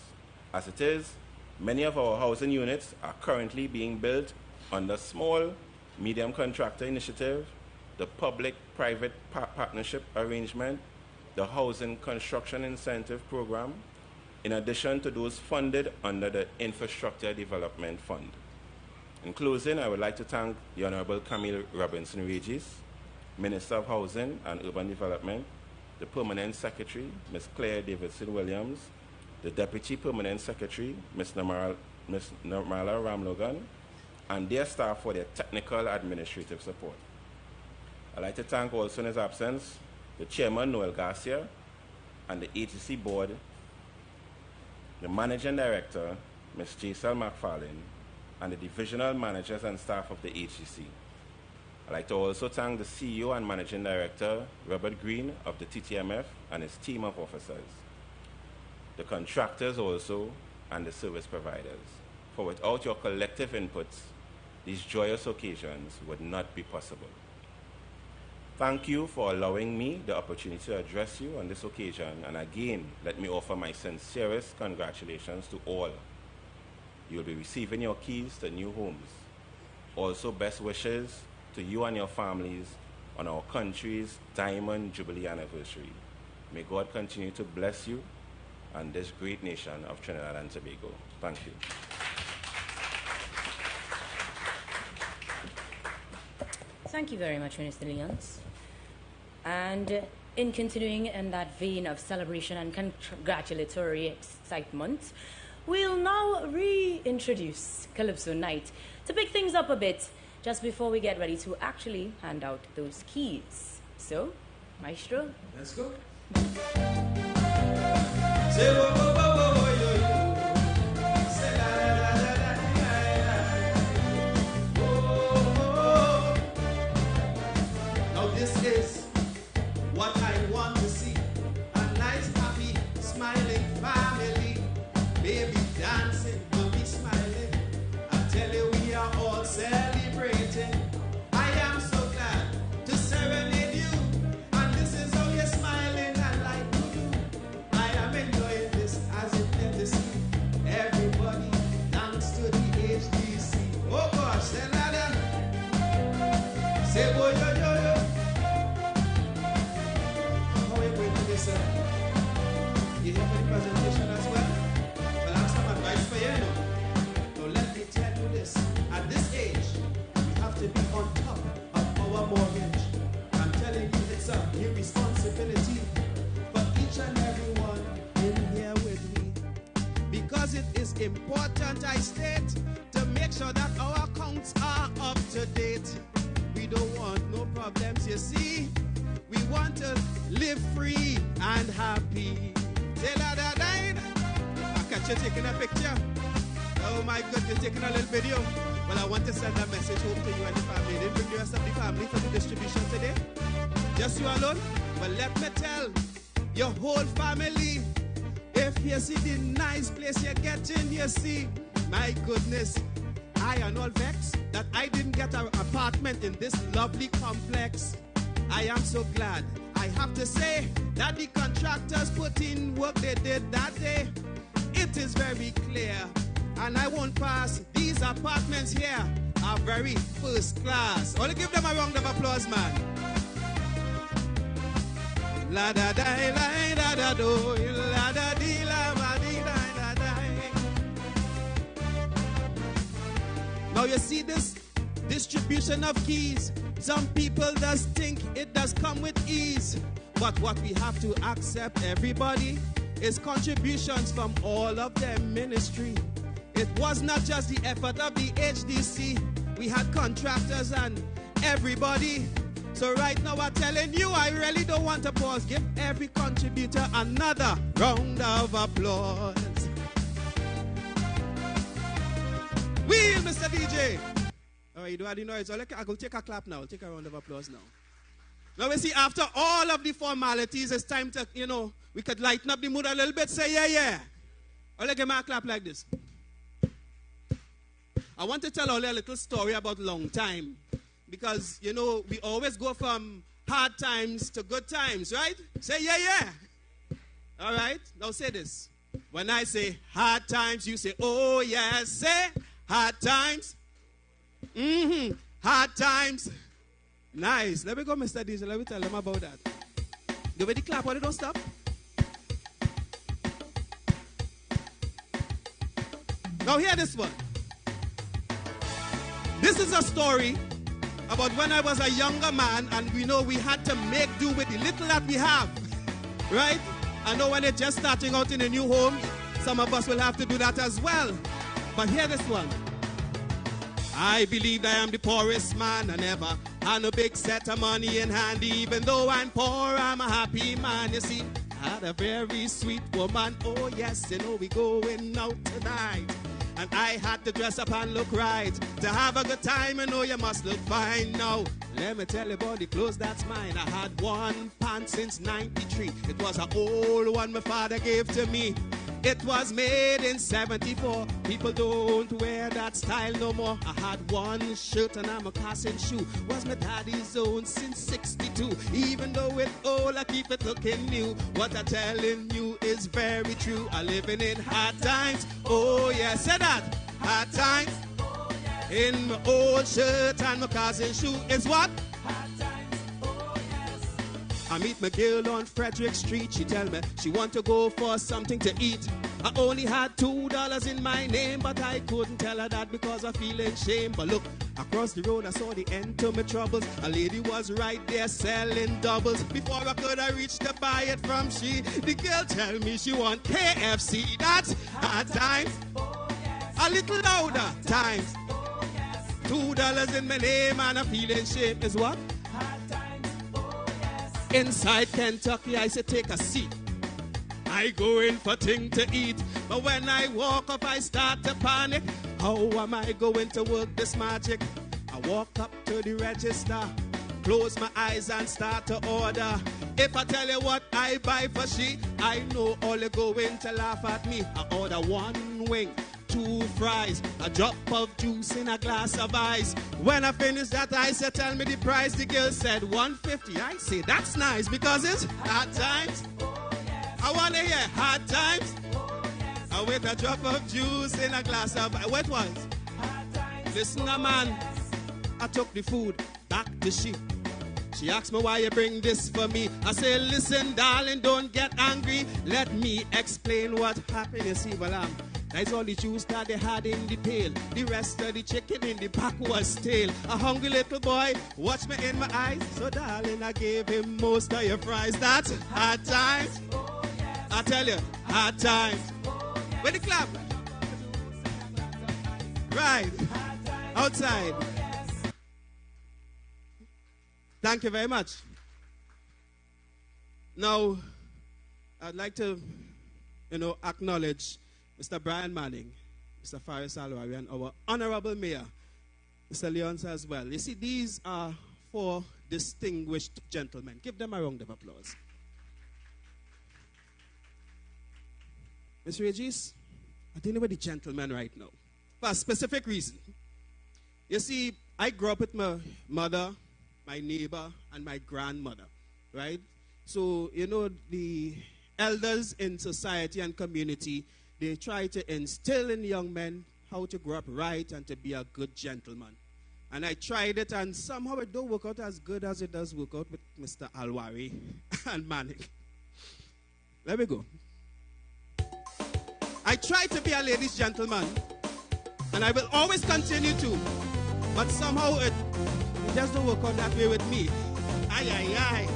As it is, many of our housing units are currently being built under small, medium contractor initiative, the public-private partnership arrangement, the Housing Construction Incentive Program, in addition to those funded under the Infrastructure Development Fund. In closing, I would like to thank the Honorable Camille Robinson-Regis, Minister of Housing and Urban Development, the Permanent Secretary, Ms. Claire Davidson-Williams, the Deputy Permanent Secretary, Ms. Ms. Nirmala Ramlogan, and their staff for their technical administrative support. I'd like to thank also in his absence the Chairman, Noel Garcia, and the HDC Board, the Managing Director, Ms. Giselle McFarlane, and the divisional managers and staff of the HDC. I'd like to also thank the CEO and Managing Director, Robert Green of the TTMF, and his team of officers, the contractors also, and the service providers. For without your collective inputs, these joyous occasions would not be possible. Thank you for allowing me the opportunity to address you on this occasion, and again, let me offer my sincerest congratulations to all. You'll be receiving your keys to new homes. Also, best wishes to you and your families on our country's Diamond Jubilee anniversary. May God continue to bless you and this great nation of Trinidad and Tobago. Thank you. Thank you very much, Minister Leons. And in continuing in that vein of celebration and congratulatory excitement, we'll now reintroduce Calypso Night to pick things up a bit just before we get ready to actually hand out those keys. So, Maestro, let's go. Say, whoa, whoa, whoa, whoa, whoa, yo, yo. Say, la, la, la, la, la, la, la. Whoa. Now this is what I want to see. A nice, happy, smiling family. Baby dancing, mommy smiling. I tell you, we are all celebrating. I am so glad to serenade you. And this is how you're smiling and like to do. I am enjoying this as if never seen. Everybody dance to the HDC. Oh gosh, say nada. Say boy, yo, yo, yo. How are you going to this? You here for the presentation as well? Well, I have some advice for you, know. So let me tell you this. At this age, we have to be on top of our mortgage. I'm telling you, it's a responsibility for each and everyone in here with me. Because it is important, I state, to make sure that our accounts are up to date. We don't want no problems, you see. We want to live free and happy. Say la da da. I catch you taking a picture. Oh my God, you're taking a little video. Well, I want to send a message home to you and the family. Didn't bring the rest of the family for the distribution today. Just you alone. But let me tell your whole family, if you see the nice place you're getting, you see, my goodness, I am all vexed that I didn't get an apartment in this lovely complex. I am so glad. I have to say that the contractors put in work they did that day. It is very clear, and I won't pass. These apartments here are very first class. Only give them a round of applause, man. La da da la da da do la da di la ma di da da da. Now you see this distribution of keys. Some people just think it does come with ease. But what we have to accept, everybody, is contributions from all of their ministry. It was not just the effort of the HDC. We had contractors and everybody. So right now I'm telling you, I really don't want to pause. Give every contributor another round of applause. Wheel, Mr. DJ. All right, you do all the noise. So I will take a clap now. I'll take a round of applause now. Now we see after all of the formalities, it's time to, we could lighten up the mood a little bit. Say yeah, yeah. I'll give me a clap like this. I want to tell all a little story about long time. Because, we always go from hard times to good times, right? Say yeah, yeah. All right? Now say this. When I say hard times, you say, oh, yes. Say hard times. Hard times. Nice. Let me go, Mr. DJ. Let me tell them about that. The way the clap, why they don't stop? Now hear this one. This is a story about when I was a younger man, and we know we had to make do with the little that we have. Right? I know when they're just starting out in a new home, some of us will have to do that as well. But hear this one. I believe I am the poorest man I never had a big set of money in hand. Even though I'm poor, I'm a happy man. You see, I had a very sweet woman. Oh yes, you know we going out tonight. And I had to dress up and look right. To have a good time, you know you must look fine. Now, let me tell you about the clothes that's mine. I had one pant since 93. It was an old one my father gave to me. It was made in 74. People don't wear that style no more. I had one shirt and I'm a casting shoe. Was my daddy's own since 62. Even though it's old, I keep it looking new. What I'm telling you is very true. I'm living in hard times. Oh yeah, say that. Hard times. In my old shirt and my casting shoe is what? I meet my girl on Frederick Street. She tell me she want to go for something to eat. I only had $2 in my name, but I couldn't tell her that because I feeling shame. But look, across the road I saw the end to my troubles. A lady was right there selling doubles. Before I could have reached to buy it from she, the girl tell me she want KFC. That's hard times. A little louder times. $2 in my name and I'm feeling shame is what? Inside Kentucky, I say take a seat. I go in for thing to eat. But when I walk up, I start to panic. How am I going to work this magic? I walk up to the register, close my eyes and start to order. If I tell you what I buy for she, I know all you going to laugh at me. I order one wing, 2 fries, a drop of juice in a glass of ice. When I finish that, I said, tell me the price. The girl said $150. I say, that's nice because it's hard times. I want to hear hard times. I with a drop of juice in a glass of ice. What was? Listen, man, I took the food back to she. She asked me why you bring this for me. I say, listen, darling, don't get angry. Let me explain what happened. You see, well, that's all the juice that they had in the pail. The rest of the chicken in the back was stale. A hungry little boy watched me in my eyes. So, darling, I gave him most of your fries. That's hard times. I tell you, hard times. Where the clap? Right. Outside. Thank you very much. Now, I'd like to, acknowledge Mr. Brian Manning, Mr. Faris Alwari, and our Honorable Mayor, Mr. Leons as well. You see, these are 4 distinguished gentlemen. Give them a round of applause. Mr. Regis, I think about the gentleman right now. For a specific reason. You see, I grew up with my mother, my neighbor, and my grandmother, right? So, the elders in society and community, they try to instill in young men how to grow up right and to be a good gentleman. And I tried it, and somehow it don't work out as good as it does work out with Mr. Alwari and Manning. Let me go. I try to be a ladies' gentleman, and I will always continue to. But somehow it just don't work out that way with me. Aye, aye, aye.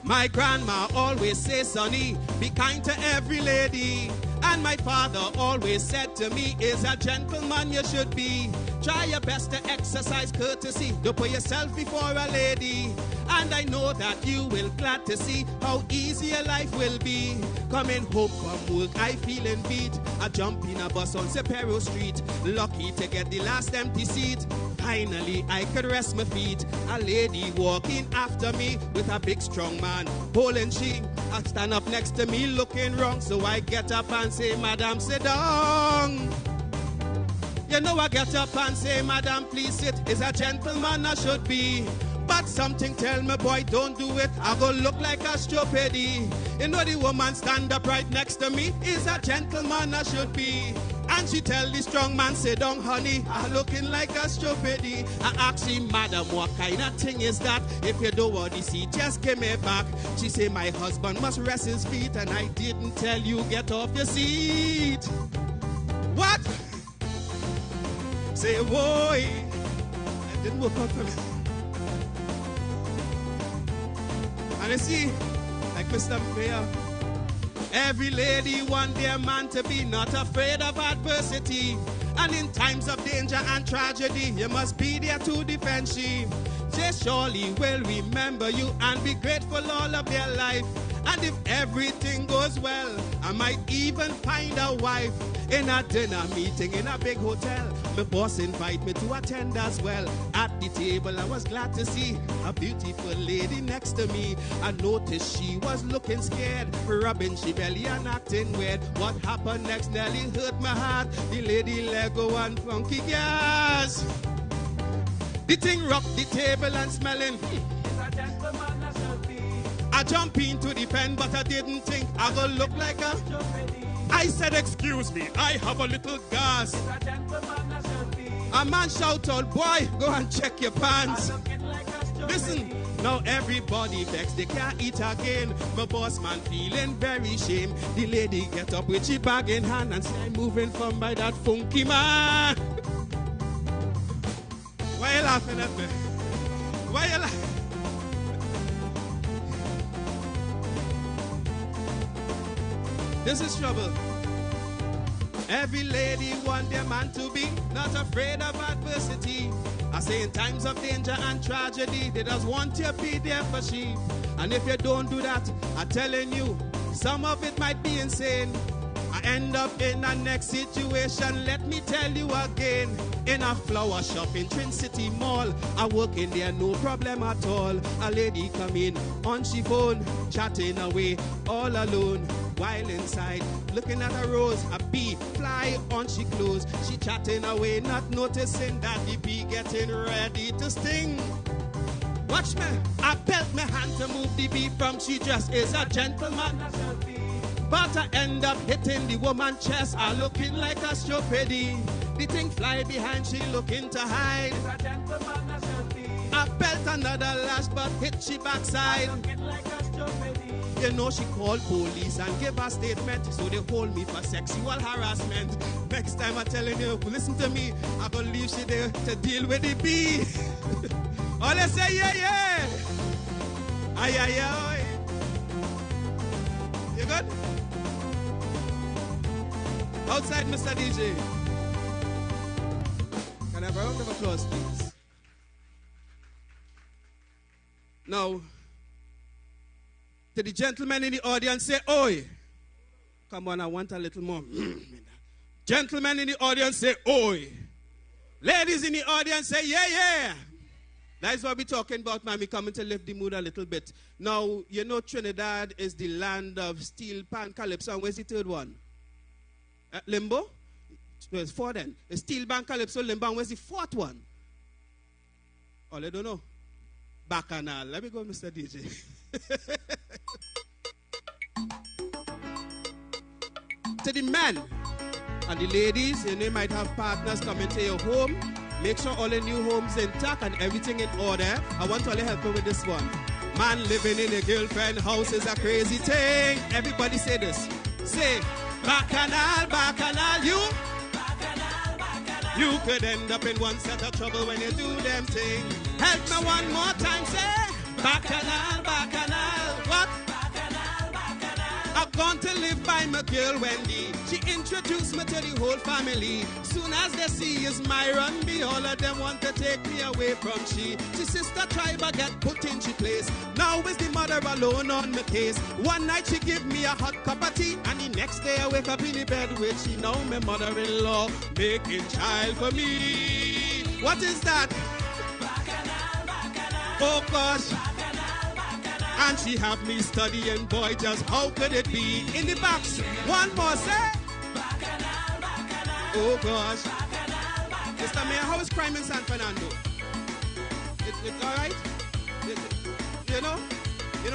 My grandma always says, sonny, be kind to every lady. And my father always said to me, is a gentleman you should be. Try your best to exercise courtesy. Don't put yourself before a lady. And I know that you will glad to see how easy your life will be. Coming home from work, I feeling beat. I jump in a bus on Sepero Street. Lucky to get the last empty seat. Finally, I could rest my feet. A lady walking after me with a big strong man holding she. I stand up next to me looking wrong. So I get up and say, Madam, sit down. You know I get up and say, Madam, please sit. Is a gentleman I should be. But something tell me, boy, don't do it. I go look like a stupid. You know the woman stand up right next to me. Is a gentleman I should be. And she tell the strong man, sit down, honey. I'm looking like a stupid. I ask him, Madam, what kind of thing is that? If you don't want to see, just give me back. She say, my husband must rest his feet. And I didn't tell you, get off your seat. What? Say, boy. It didn't work out for me. And you see, like Mr. Mayor Every lady want their man to be not afraid of adversity. And in times of danger and tragedy, you must be there to defend she. They surely will remember you and be grateful all of their life. And if everything goes well, I might even find a wife. In a dinner meeting in a big hotel, my boss invite me to attend as well. At the table I was glad to see a beautiful lady next to me. I noticed she was looking scared, rubbing she belly and acting weird. What happened next nearly hurt my heart. The lady Lego and funky gas. The thing rocked the table and smelling. I jump in to defend, but I didn't think I go look like a. I said, excuse me, I have a little gas. A man shout out, boy, go and check your pants. Listen, now everybody begs, they can't eat again. My boss man feeling very shame. The lady get up with she bag in hand and say, I'm moving from by that funky man. Why you laughing at me? Why you laughing? This is trouble. Every lady want their man to be not afraid of adversity. I say in times of danger and tragedy, they just want you to be there for she. And if you don't do that, I'm telling you, some of it might be insane. I end up in a next situation, let me tell you again. In a flower shop in Trin City Mall, I work in there, no problem at all. A lady come in on she phone, chatting away all alone. While inside, looking at a rose, a bee fly on she clothes. She chatting away, not noticing that the bee getting ready to sting. Watch me, I belt my hand to move the bee from she just is a gentleman. But I end up hitting the woman's chest, I looking like a stupidity. The thing fly behind, she looking to hide. I belt another lash, but hit she backside. You know she called police and gave a statement, so they hold me for sexual harassment. Next time I'm telling you, listen to me, I'm gonna leave she there to deal with the bee. All they say, yeah, yeah. Ay, ay, ay. You good? Outside, Mr. DJ. Can I have a round of applause, please? Now, to the gentlemen in the audience, say, oi. Come on, I want a little more. Gentlemen in the audience, say, oi. Ladies in the audience, say, yeah, yeah. That's what we're talking about, man. We're coming to lift the mood a little bit. Now, you know Trinidad is the land of steel pan calypso. And where's the third one? Limbo? There's four then. It's steel pan calypso, limbo. And where's the fourth one? Oh, I don't know. Bacchanal. Let me go, Mr. DJ. To the men and the ladies, you know, you might have partners coming to your home. Make sure all the new homes intact and everything in order. I want all the help with this one. Man living in a girlfriend house is a crazy thing. Everybody say this. Say, bacchanal, bacchanal, you. Bacchanal, bacchanal. You could end up in one set of trouble when you do them thing. Help me one more time, say, bacchanal, bacchanal. What? Bacchanal, bacchanal. I've gone to live by my girl Wendy. She introduced me to the whole family. Soon as they see is Myron, me, all of them want to take me away from she. She sister tribe I get put in she place. Now is the mother alone on my case. One night she give me a hot cup of tea, and the next day I wake up in the bed with she. Now my mother-in-law making child for me. What is that? Bacchanal, bacchanal. Oh gosh. Bacchanal, bacchanal. And she have me studying, boy, just how could it be? In the box, one more say. Oh gosh. Mr. Mayor, how is crime in San Fernando? It's all right? You know,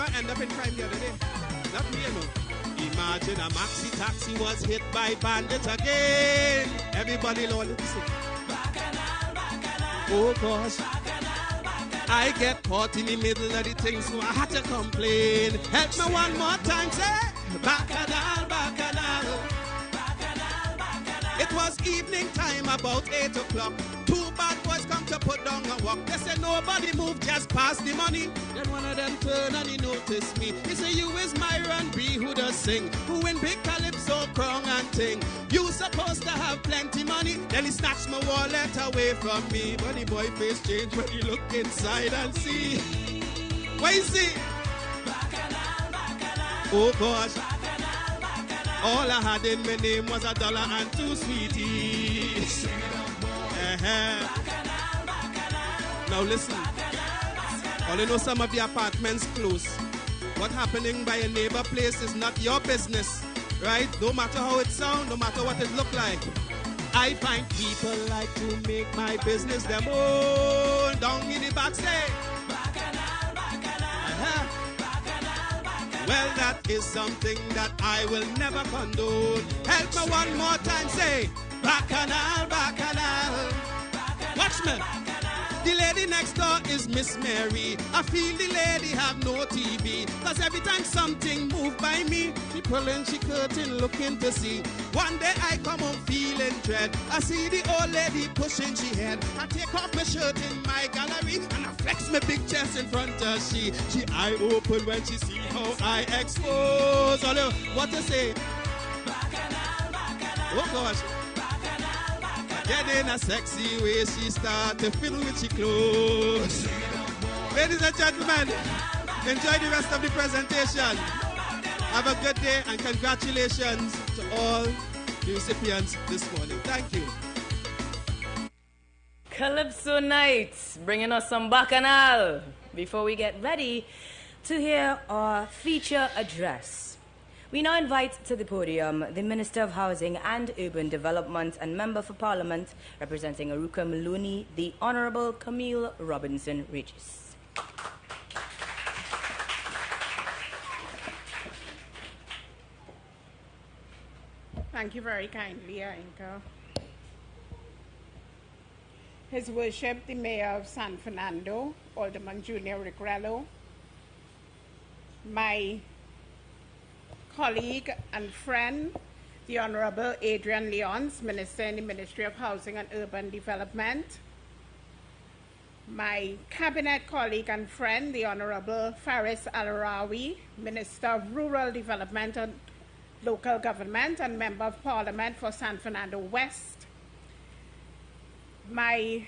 I end up in crime the other day. Not me, you know. Imagine a maxi taxi was hit by bandits again. Everybody, Lord, listen. Oh gosh. I get caught in the middle of the thing, so I had to complain. Help me one more time, say. Bacchanal, bacchanal. It was evening time, about 8 o'clock. Two bad boys come to to put down and walk. They say nobody move, just pass the money. Then one of them turn and he notice me. He say, you is Myron B, who does sing, who in big calypso, crown and ting. You supposed to have plenty money. Then he snatched my wallet away from me. But the boy face change when he look inside and see. What you see? Oh gosh. All I had in my name was $1 and 2 sweeties. Now listen. All you know, some of the apartments close. What happening by a neighbor place is not your business, right? No matter how it sound, no matter what it look like. I find people like to make my business them own. Down in the back say. Well, that is something that I will never condone. Help me one more time, say, Bacchanal, Bacchanal. Watch me. The lady next door is Miss Mary. I feel the lady have no TV. Cause every time something move by me, she pulling she curtain looking to see. One day I come home feeling dread. I see the old lady pushing she head. I take off my shirt in my gallery and I flex my big chest in front of she. She eye open when she see how I expose. Although, what to say? Oh gosh. Get in a sexy way, she start to fiddle with she clothes. Ladies and gentlemen, enjoy the rest of the presentation. Have a good day and congratulations to all the recipients this morning. Thank you. Calypso Nights, bringing us some Bacchanal. Before we get ready to hear our feature address, we now invite to the podium the Minister of Housing and Urban Development and Member for Parliament representing Aruka Maloney, the Honourable Camille Robinson Regis. Thank you very kindly, Anchor. His Worship, the Mayor of San Fernando, Alderman Junior Rigrello, my colleague and friend, the Honorable Adrian Leons, Minister in the Ministry of Housing and Urban Development, my cabinet colleague and friend, the Honorable Faris Al-Rawi, Minister of Rural Development and Local Government and Member of Parliament for San Fernando West, my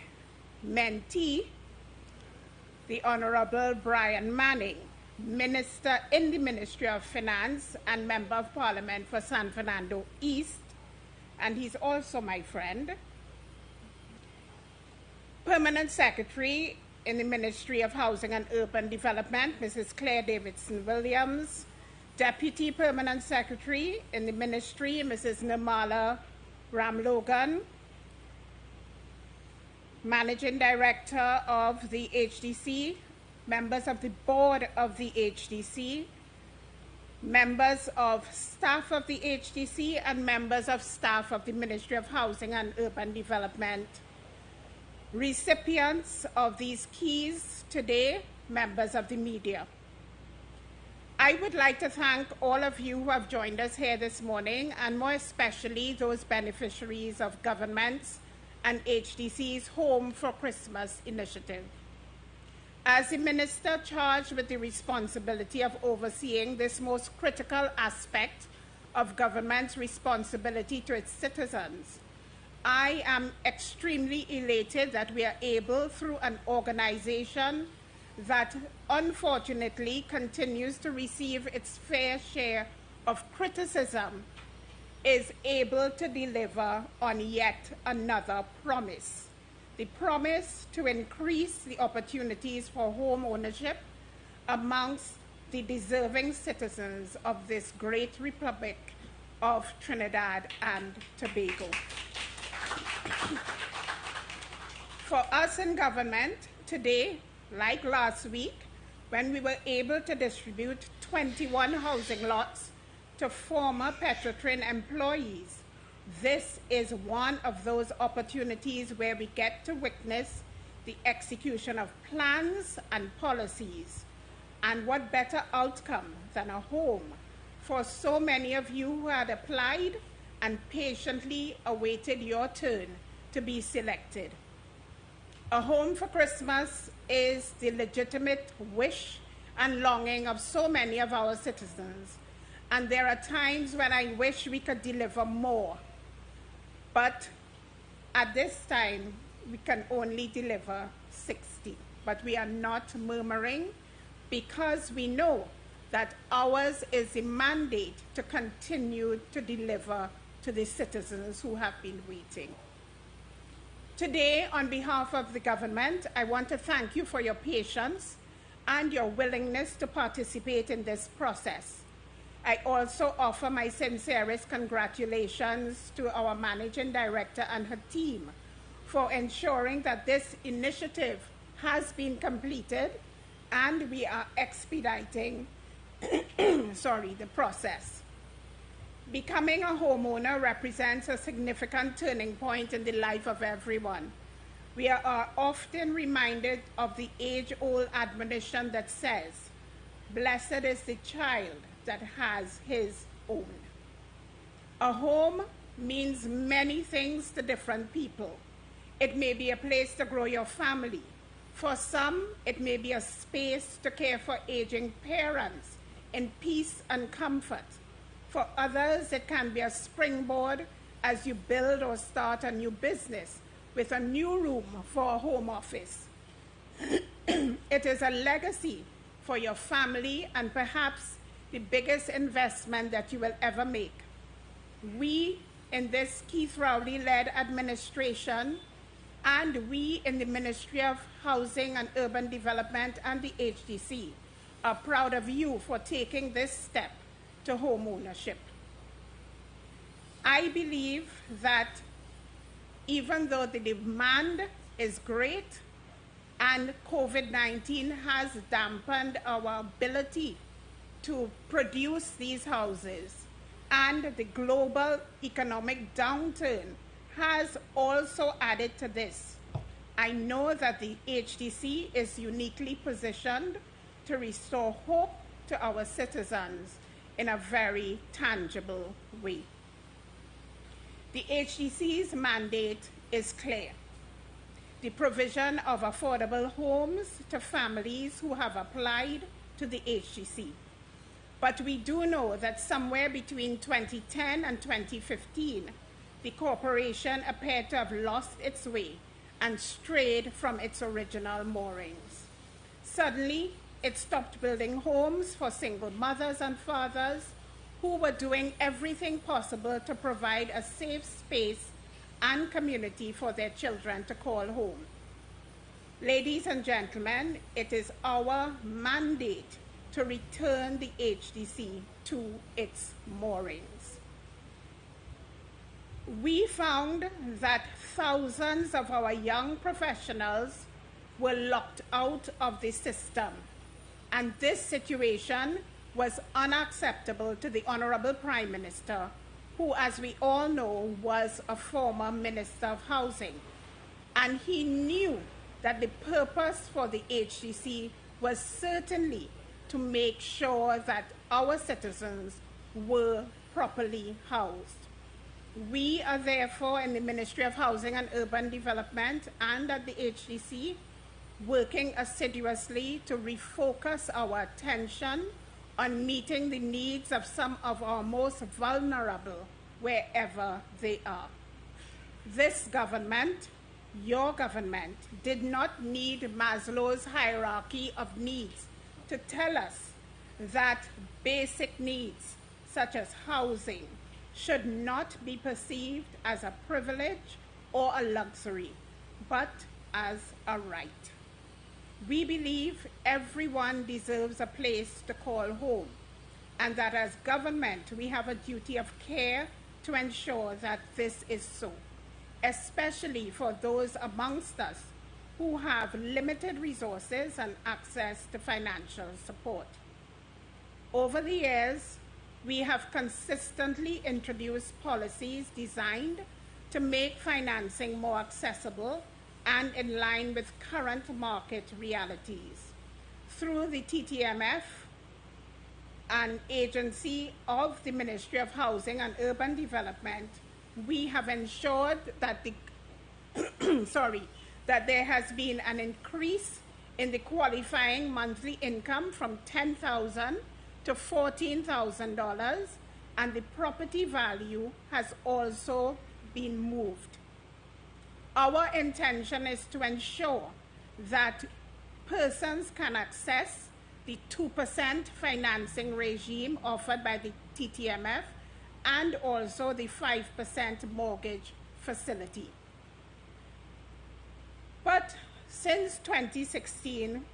mentee, the Honorable Brian Manning, Minister in the Ministry of Finance and Member of Parliament for San Fernando East, and he's also my friend. Permanent Secretary in the Ministry of Housing and Urban Development, Mrs. Claire Davidson Williams. Deputy Permanent Secretary in the Ministry, Mrs. Nirmala Ramlogan. Managing Director of the HDC, members of the board of the HDC, members of staff of the HDC, and members of staff of the Ministry of Housing and Urban Development. Recipients of these keys today, members of the media. I would like to thank all of you who have joined us here this morning, and more especially those beneficiaries of government's and HDC's Home for Christmas initiative. As the minister charged with the responsibility of overseeing this most critical aspect of government's responsibility to its citizens, I am extremely elated that we are able, through an organization that unfortunately continues to receive its fair share of criticism, is able to deliver on yet another promise. The promise to increase the opportunities for home ownership amongst the deserving citizens of this great republic of Trinidad and Tobago. For us in government, today, like last week, when we were able to distribute 21 housing lots to former Petrotrin employees, this is one of those opportunities where we get to witness the execution of plans and policies. And what better outcome than a home for so many of you who had applied and patiently awaited your turn to be selected. A home for Christmas is the legitimate wish and longing of so many of our citizens. And there are times when I wish we could deliver more. But at this time, we can only deliver 60. But we are not murmuring because we know that ours is a mandate to continue to deliver to the citizens who have been waiting. Today, on behalf of the government, I want to thank you for your patience and your willingness to participate in this process. I also offer my sincerest congratulations to our managing director and her team for ensuring that this initiative has been completed and we are expediting the process. Becoming a homeowner represents a significant turning point in the life of everyone. We are often reminded of the age-old admonition that says, "Blessed is the child that has his own." A home means many things to different people. It may be a place to grow your family. For some, it may be a space to care for aging parents in peace and comfort. For others, it can be a springboard as you build or start a new business with a new room for a home office. It is a legacy for your family and perhaps the biggest investment that you will ever make. We in this Keith Rowley-led administration and we in the Ministry of Housing and Urban Development and the HDC are proud of you for taking this step to home ownership. I believe that even though the demand is great and COVID-19 has dampened our ability to produce these houses, and the global economic downturn has also added to this, I know that the HDC is uniquely positioned to restore hope to our citizens in a very tangible way. The HDC's mandate is clear: the provision of affordable homes to families who have applied to the HDC. But we do know that somewhere between 2010 and 2015, the corporation appeared to have lost its way and strayed from its original moorings. Suddenly, it stopped building homes for single mothers and fathers who were doing everything possible to provide a safe space and community for their children to call home. Ladies and gentlemen, it is our mandate to return the HDC to its moorings. We found that thousands of our young professionals were locked out of the system, and this situation was unacceptable to the Honorable Prime Minister, who, as we all know, was a former Minister of Housing. And he knew that the purpose for the HDC was certainly to make sure that our citizens were properly housed. We are therefore in the Ministry of Housing and Urban Development and at the HDC working assiduously to refocus our attention on meeting the needs of some of our most vulnerable wherever they are. This government, your government, did not need Maslow's hierarchy of needs to tell us that basic needs such as housing should not be perceived as a privilege or a luxury, but as a right. We believe everyone deserves a place to call home, and that as government we have a duty of care to ensure that this is so, especially for those amongst us who have limited resources and access to financial support. Over the years, we have consistently introduced policies designed to make financing more accessible and in line with current market realities. Through the TTMF, an agency of the Ministry of Housing and Urban Development, we have ensured that that there has been an increase in the qualifying monthly income from $10,000 to $14,000, and the property value has also been moved. Our intention is to ensure that persons can access the 2% financing regime offered by the TTMF and also the 5% mortgage facility. But since 2016,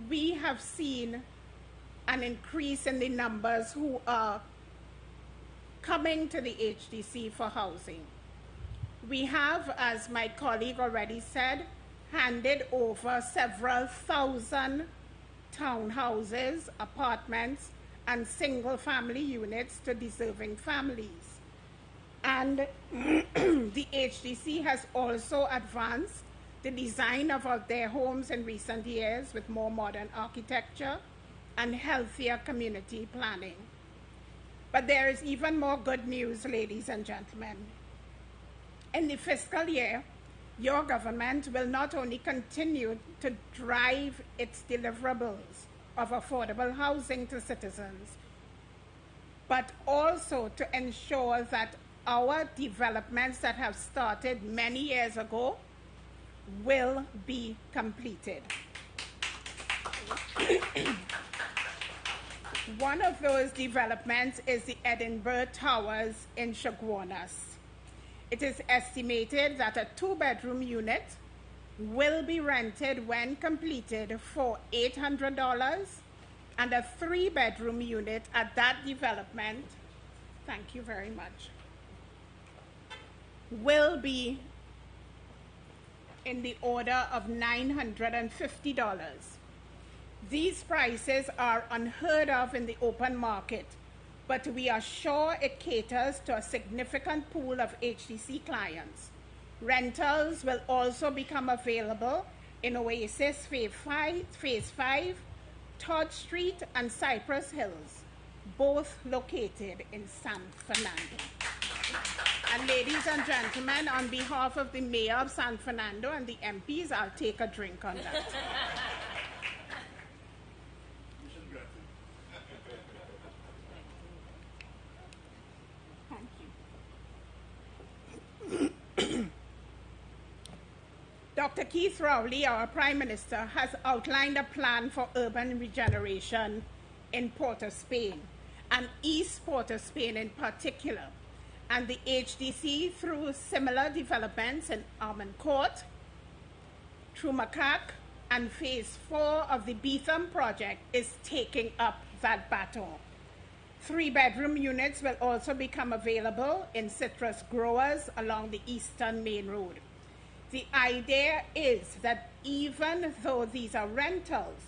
we have seen an increase in the numbers who are coming to the HDC for housing. We have, as my colleague already said, handed over several thousand townhouses, apartments, and single-family units to deserving families. And the HDC has also advanced the design of their homes in recent years with more modern architecture and healthier community planning. But there is even more good news, ladies and gentlemen. In the fiscal year, your government will not only continue to drive its deliverables of affordable housing to citizens, but also to ensure that our developments that have started many years ago will be completed. One of those developments is the Edinburgh Towers in Chaguanas. It is estimated that a 2-bedroom unit will be rented when completed for $800, and a 3-bedroom unit at that development, thank you very much, will be in the order of $950. These prices are unheard of in the open market, but we are sure it caters to a significant pool of HDC clients. Rentals will also become available in Oasis Phase 5, Todd Street, and Cypress Hills, both located in San Fernando. And ladies and gentlemen, on behalf of the Mayor of San Fernando and the MPs, I'll take a drink on that. Dr. Keith Rowley, our Prime Minister, has outlined a plan for urban regeneration in Port of Spain, and East Port of Spain in particular, and the HDC, through similar developments in Almond Court, through Macaque, and Phase 4 of the Beetham project, is taking up that baton. 3-bedroom units will also become available in citrus growers along the Eastern Main Road. The idea is that even though these are rentals,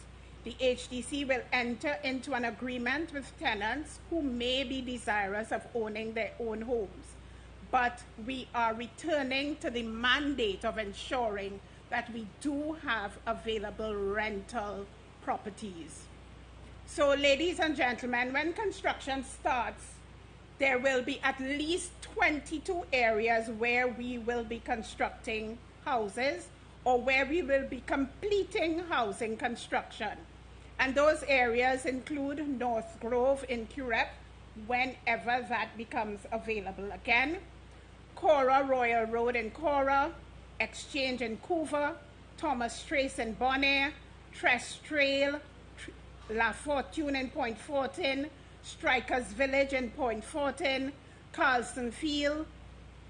the HDC will enter into an agreement with tenants who may be desirous of owning their own homes. But we are returning to the mandate of ensuring that we do have available rental properties. So, ladies and gentlemen, when construction starts, there will be at least 22 areas where we will be constructing houses, or where we will be completing housing construction. And those areas include North Grove in Curep, whenever that becomes available again, Cora Royal Road in Cora, Exchange in Couva, Thomas Trace in Bonaire, Tres Trail, La Fortune in Point Fortin, Strikers Village in Point Fortin, Carlson Field,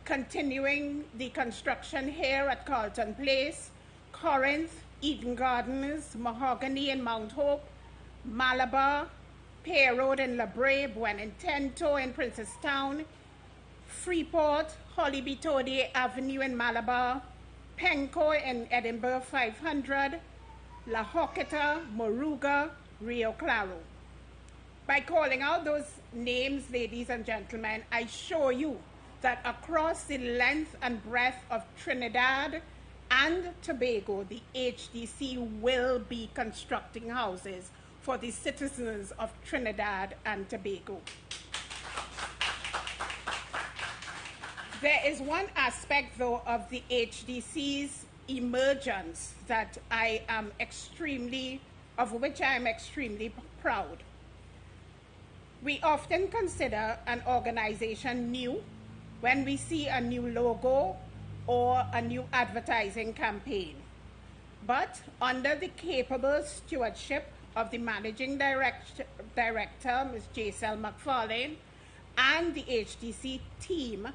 continuing the construction here at Carlton Place, Corinth, Eden Gardens, Mahogany in Mount Hope, Malabar, Pear Road in La Brea, Buenintento in Princestown, Freeport, Holly Bitodie Avenue in Malabar, Penco in Edinburgh 500, La Hoqueta, Moruga, Rio Claro. By calling out those names, ladies and gentlemen, I show you that across the length and breadth of Trinidad and Tobago, the HDC will be constructing houses for the citizens of Trinidad and Tobago. There is one aspect, though, of the HDC's emergence that of which I am extremely proud. We often consider an organization new when we see a new logo or a new advertising campaign. But under the capable stewardship of the Managing Director, Ms. Giselle McFarlane, and the HDC team,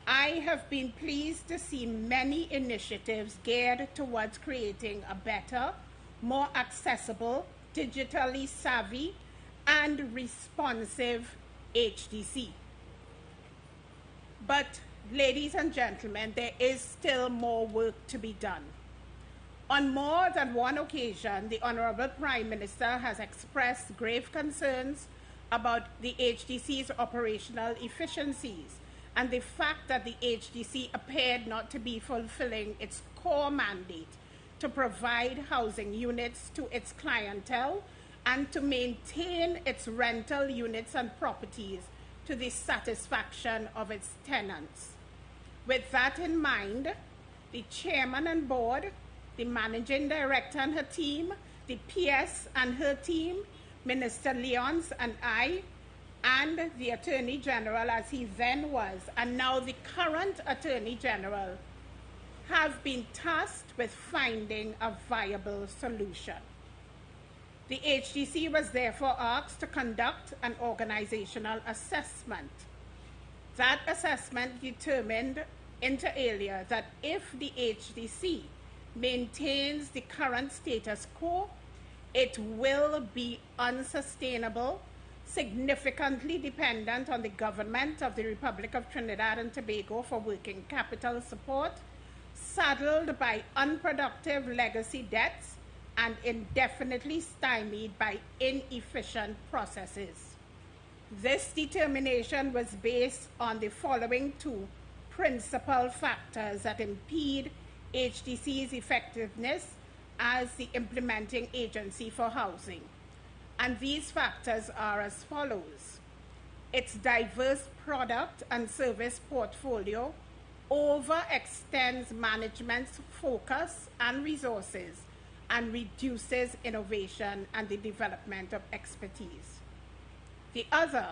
I have been pleased to see many initiatives geared towards creating a better, more accessible, digitally savvy, and responsive HDC. But, ladies and gentlemen, there is still more work to be done. On more than one occasion, the Honorable Prime Minister has expressed grave concerns about the HDC's operational efficiencies and the fact that the HDC appeared not to be fulfilling its core mandate to provide housing units to its clientele and to maintain its rental units and properties to the satisfaction of its tenants. With that in mind, the Chairman and Board, the Managing Director and her team, the PS and her team, Minister Lyons and I, and the Attorney General as he then was, and now the current Attorney General, have been tasked with finding a viable solution. The HDC was therefore asked to conduct an organizational assessment. That assessment determined inter alia that if the HDC maintains the current status quo, it will be unsustainable, significantly dependent on the government of the Republic of Trinidad and Tobago for working capital support, saddled by unproductive legacy debts, and indefinitely stymied by inefficient processes. This determination was based on the following two principal factors that impede HDC's effectiveness as the implementing agency for housing. And these factors are as follows. Its diverse product and service portfolio overextends management's focus and resources and reduces innovation and the development of expertise. The other,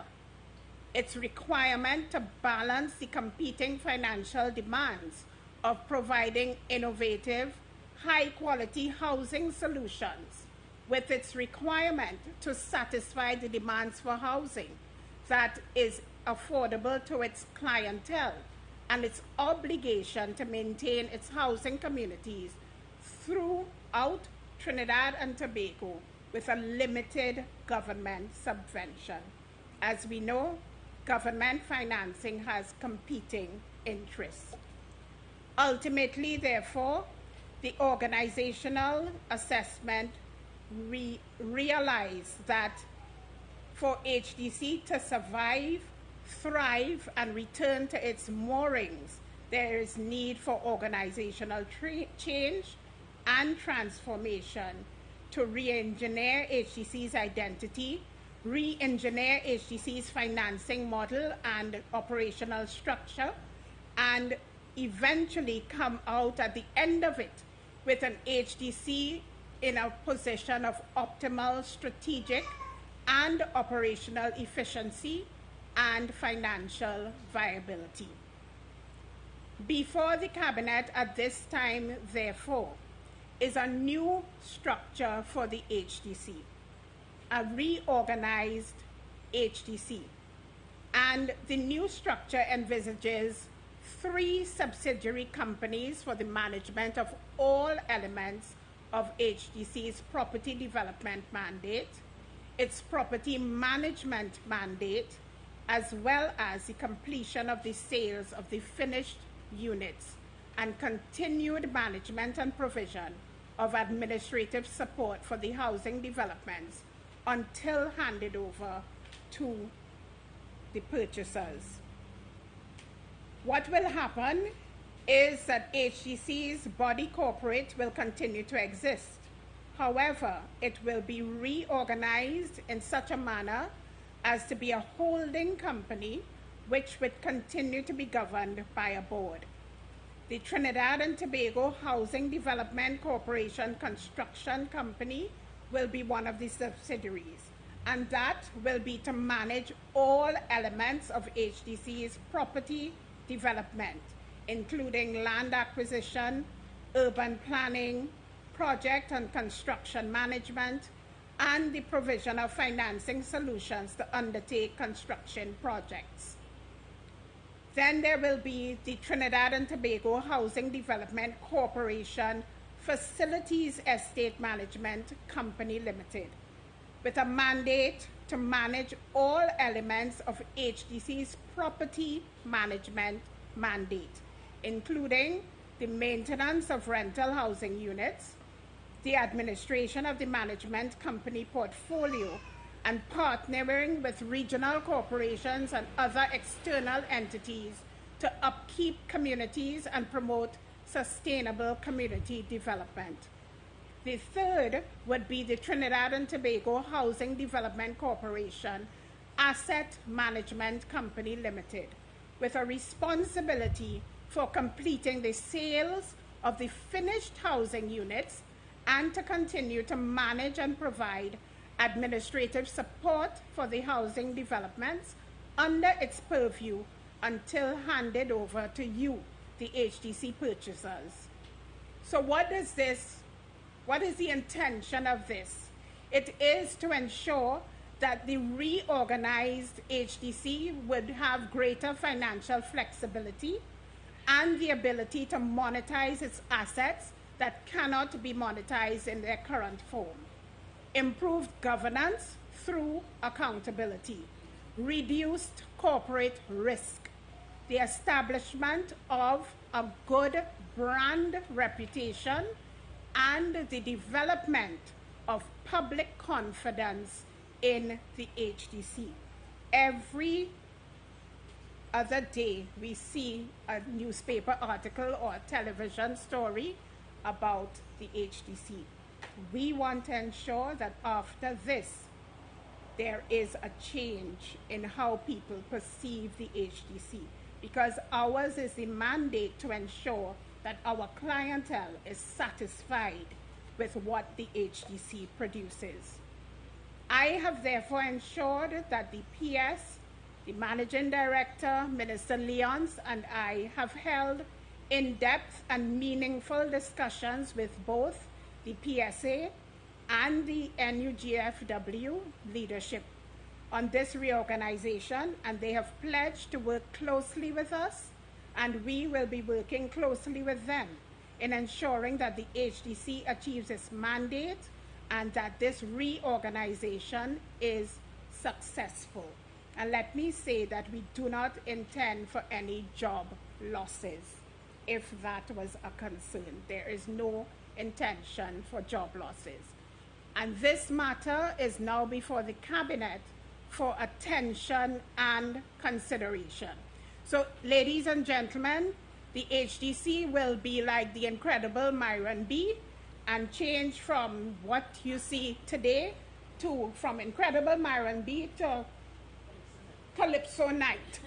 its requirement to balance the competing financial demands of providing innovative, high-quality housing solutions with its requirement to satisfy the demands for housing that is affordable to its clientele and its obligation to maintain its housing communities throughout Trinidad and Tobago with a limited government subvention. As we know, government financing has competing interests. Ultimately, therefore, the organizational assessment realized that for HDC to survive, thrive, and return to its moorings, there is need for organizational change and transformation to re-engineer HDC's identity, re-engineer HDC's financing model and operational structure, and eventually come out at the end of it with an HDC in a position of optimal strategic and operational efficiency and financial viability. Before the Cabinet at this time, therefore, is a new structure for the HDC, a reorganized HDC. And the new structure envisages 3 subsidiary companies for the management of all elements of HDC's property development mandate, its property management mandate, as well as the completion of the sales of the finished units and continued management and provision of administrative support for the housing developments until handed over to the purchasers. What will happen is that HDC's body corporate will continue to exist. However, it will be reorganized in such a manner as to be a holding company which would continue to be governed by a board. The Trinidad and Tobago Housing Development Corporation Construction Company will be one of the subsidiaries, and that will be to manage all elements of HDC's property development, including land acquisition, urban planning, project and construction management, and the provision of financing solutions to undertake construction projects. Then there will be the Trinidad and Tobago Housing Development Corporation Facilities Estate Management Company Limited, with a mandate to manage all elements of HDC's property management mandate, including the maintenance of rental housing units, the administration of the management company portfolio, and partnering with regional corporations and other external entities to upkeep communities and promote sustainable community development. The third would be the Trinidad and Tobago Housing Development Corporation Asset Management Company Limited, with a responsibility for completing the sales of the finished housing units and to continue to manage and provide administrative support for the housing developments under its purview until handed over to you, the HDC purchasers. So what is the intention of this? It is to ensure that the reorganized HDC would have greater financial flexibility and the ability to monetize its assets that cannot be monetized in their current form. Improved governance through accountability, reduced corporate risk, the establishment of a good brand reputation, and the development of public confidence in the HDC. Every other day we see a newspaper article or a television story about the HDC. We want to ensure that after this, there is a change in how people perceive the HDC, because ours is the mandate to ensure that our clientele is satisfied with what the HDC produces. I have therefore ensured that the PS, the Managing Director, Minister Leons, and I have held in-depth and meaningful discussions with both the PSA and the NUGFW leadership on this reorganization, and they have pledged to work closely with us, and we will be working closely with them in ensuring that the HDC achieves its mandate and that this reorganization is successful. And let me say that we do not intend for any job losses, if that was a concern. There is no intention for job losses. And this matter is now before the Cabinet for attention and consideration. So, ladies and gentlemen, the HDC will be like the incredible Myron B and change from what you see today to from incredible Myron B to Calypso Night.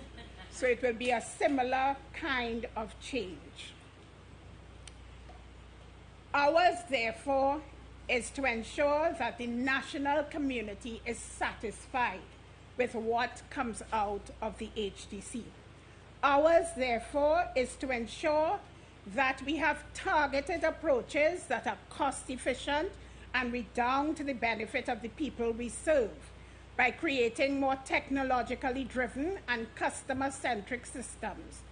So it will be a similar kind of change. Ours, therefore, is to ensure that the national community is satisfied with what comes out of the HDC. Ours, therefore, is to ensure that we have targeted approaches that are cost-efficient and redound to the benefit of the people we serve by creating more technologically driven and customer-centric systems.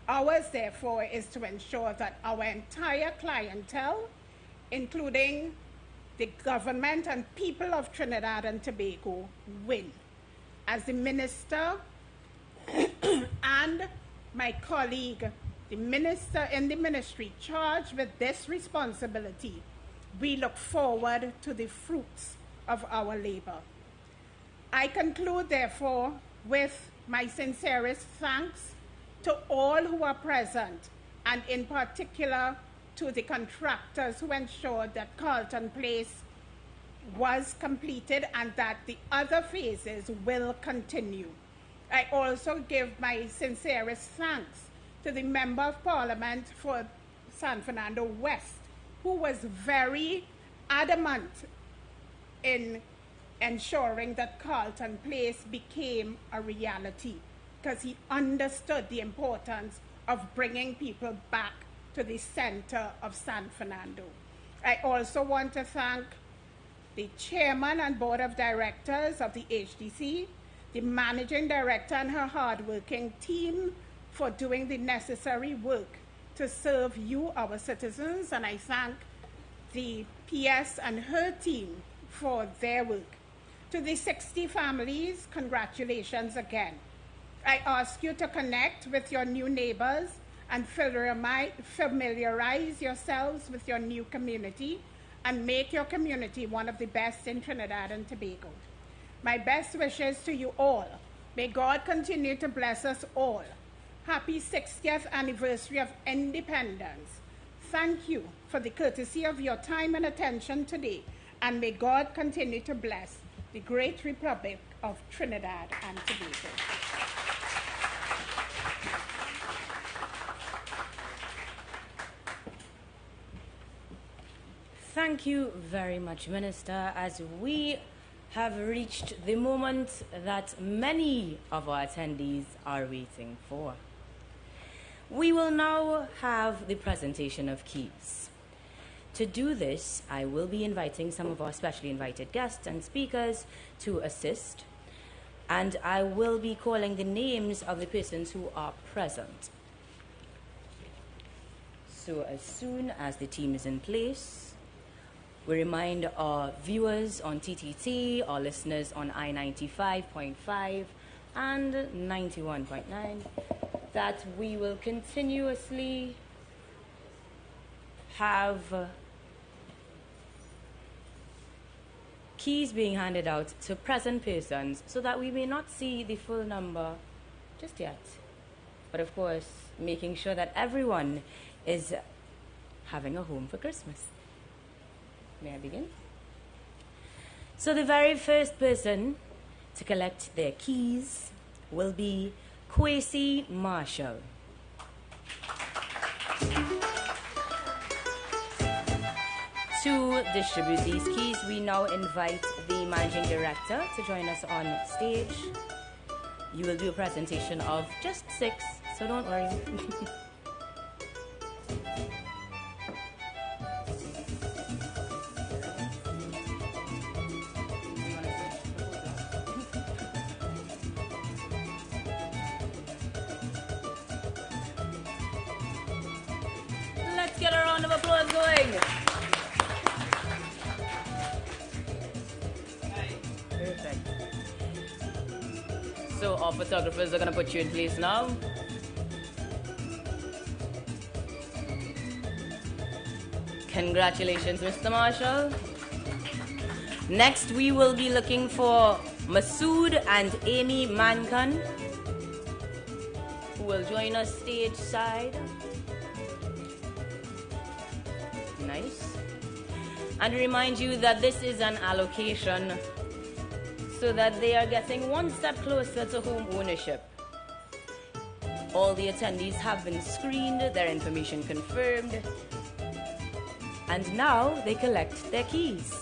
Ours, therefore, is to ensure that our entire clientele, including the government and people of Trinidad and Tobago, win. As the Minister and my colleague, the Minister in the Ministry charged with this responsibility, we look forward to the fruits of our labor. I conclude, therefore, with my sincerest thanks to all who are present, and in particular to the contractors who ensured that Carlton Place was completed and that the other phases will continue. I also give my sincerest thanks to the Member of Parliament for San Fernando West, who was very adamant in ensuring that Carlton Place became a reality, because he understood the importance of bringing people back to the center of San Fernando. I also want to thank the chairman and board of directors of the HDC, the managing director and her hardworking team for doing the necessary work to serve you, our citizens, and I thank the PS and her team for their work. To the 60 families, congratulations again. I ask you to connect with your new neighbors and familiarize yourselves with your new community and make your community one of the best in Trinidad and Tobago. My best wishes to you all. May God continue to bless us all. Happy 60th anniversary of independence. Thank you for the courtesy of your time and attention today, and may God continue to bless the great Republic of Trinidad and Tobago. Thank you very much, Minister, as we have reached the moment that many of our attendees are waiting for. We will now have the presentation of keys. To do this, I will be inviting some of our specially invited guests and speakers to assist, and I will be calling the names of the persons who are present. So as soon as the team is in place, we remind our viewers on TTT, our listeners on I-95.5 and 91.9 that we will continuously have keys being handed out to present persons so that we may not see the full number just yet. But of course, making sure that everyone is having a home for Christmas. May I begin? So the very first person to collect their keys will be Kwesi Marshall. To distribute these keys, we now invite the Managing Director to join us on stage. You will do a presentation of just 6, so don't worry. Let's get a round of applause going. Perfect. So our photographers are going to put you in place now. Congratulations, Mr. Marshall. Next, we will be looking for Masood and Amy Mankan, who will join us stage side. Nice. And remind you that this is an allocation so that they are getting one step closer to home ownership. All the attendees have been screened, their information confirmed, and now they collect their keys.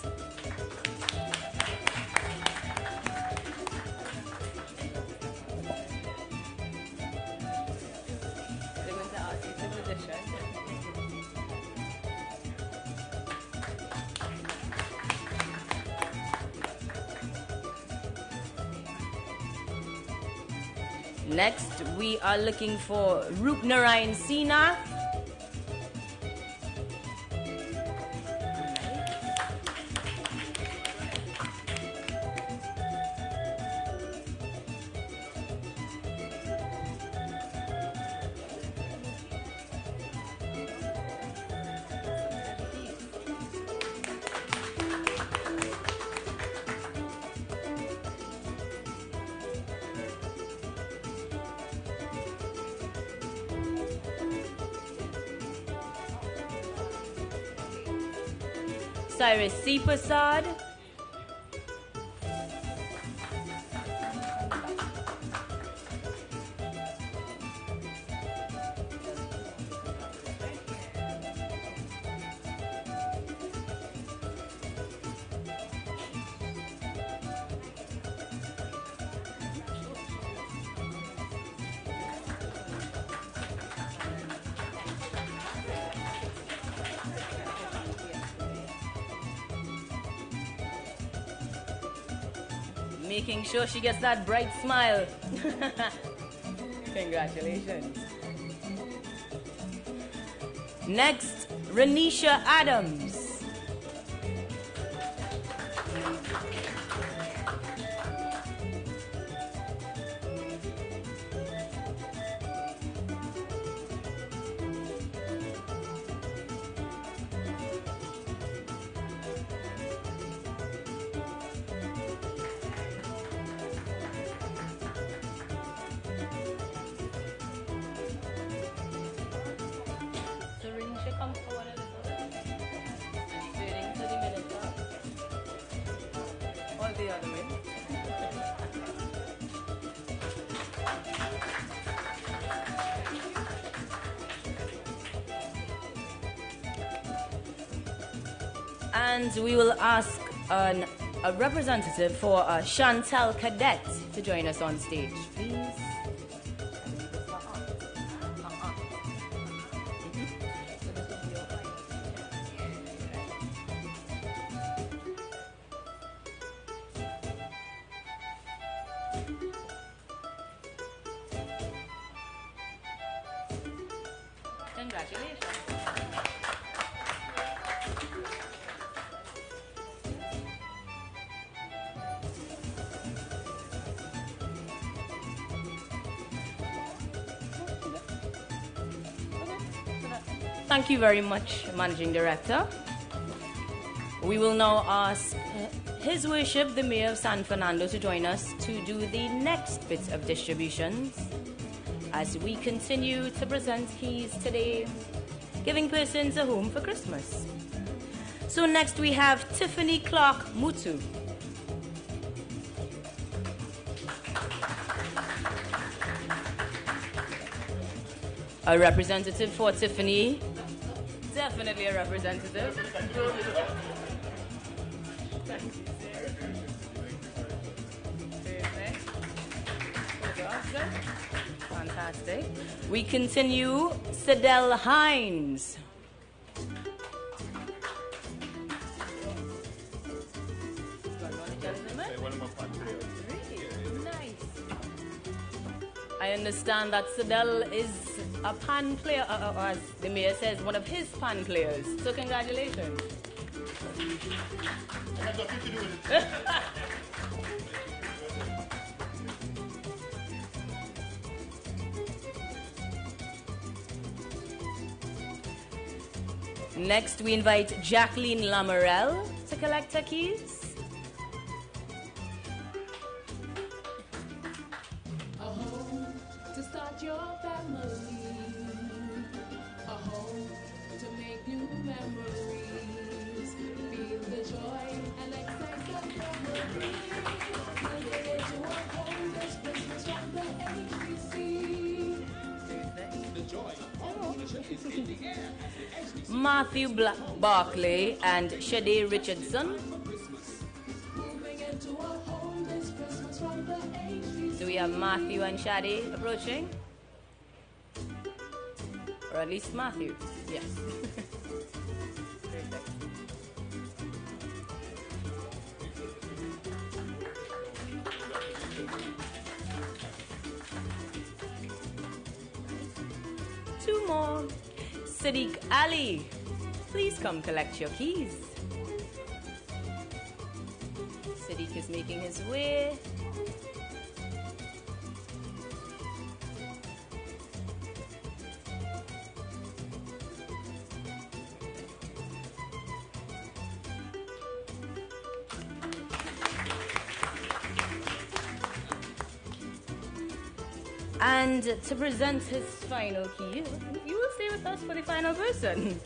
They're going to ask you to position. Next, we are looking for Rupnarayan Sina. Cyrus C. Prasad. making sure she gets that bright smile. Congratulations. Next, Renisha Adams. And we will ask a representative for Chantal Cadet to join us on stage, please. Congratulations. Thank you very much, Managing Director. We will now ask His Worship, the Mayor of San Fernando, to join us to do the next bit of distributions as we continue to present keys today, giving persons a home for Christmas. So next we have Tiffany Clark Mutu. A representative for Tiffany. Definitely a representative. Fantastic. We continue. Sidel Hines. I understand that Sidel is a pan player, or as the mayor says, one of his pan players. So congratulations. Next, we invite Jacqueline Lamarelle to collect her keys. Matthew Barclay and Shade Richardson. Do we have Matthew and Shade approaching? Or at least Matthew, yes. Two more. Sadiq Ali, please come collect your keys. Sadiq is making his way. And to present his final key, you will stay with us for the final person.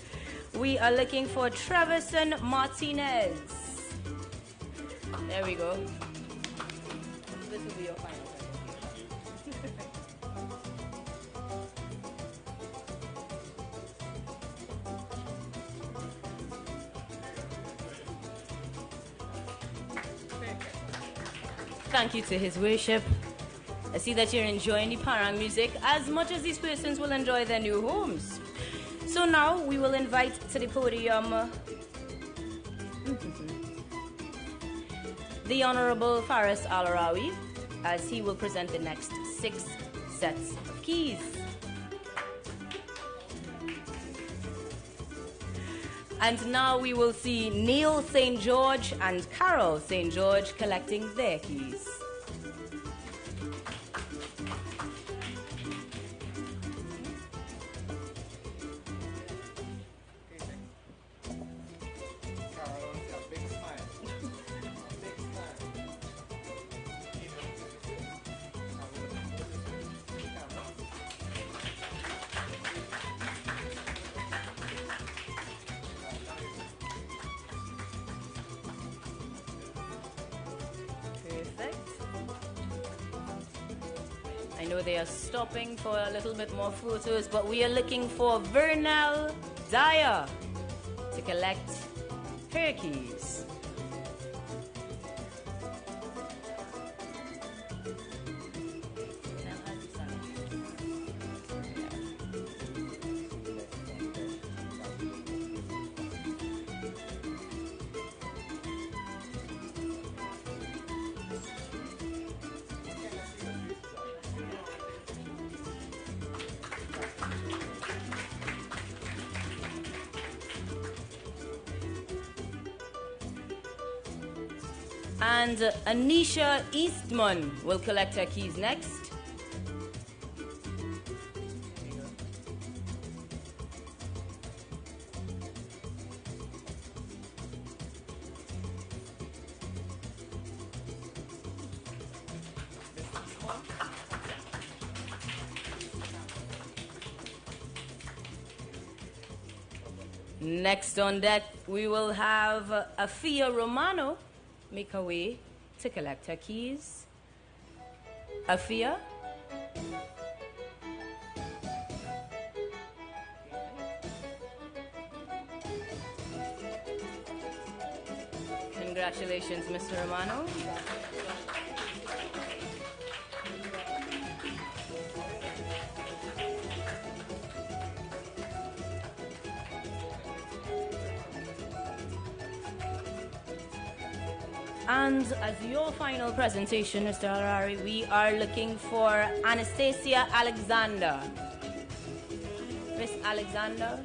We are looking for Treverson Martinez. There we go. This will be your final. Thank you to His Worship. I see that you're enjoying the parang music as much as these persons will enjoy their new homes. So now we will invite to the podium the Honorable Faris Al-Arawi, as he will present the next 6 sets of keys. And now we will see Neil St. George and Carol St. George collecting their keys. I know they are stopping for a little bit more photos, but we are looking for Vernell Dyer to collect her keys. And Anisha Eastman will collect her keys next. Next on deck, we will have Afia Romano make her way to collect her keys. Afia? Congratulations, Mr. Romano. And as your final presentation, Mr. Harari, we are looking for Anastasia Alexander. Miss Alexander.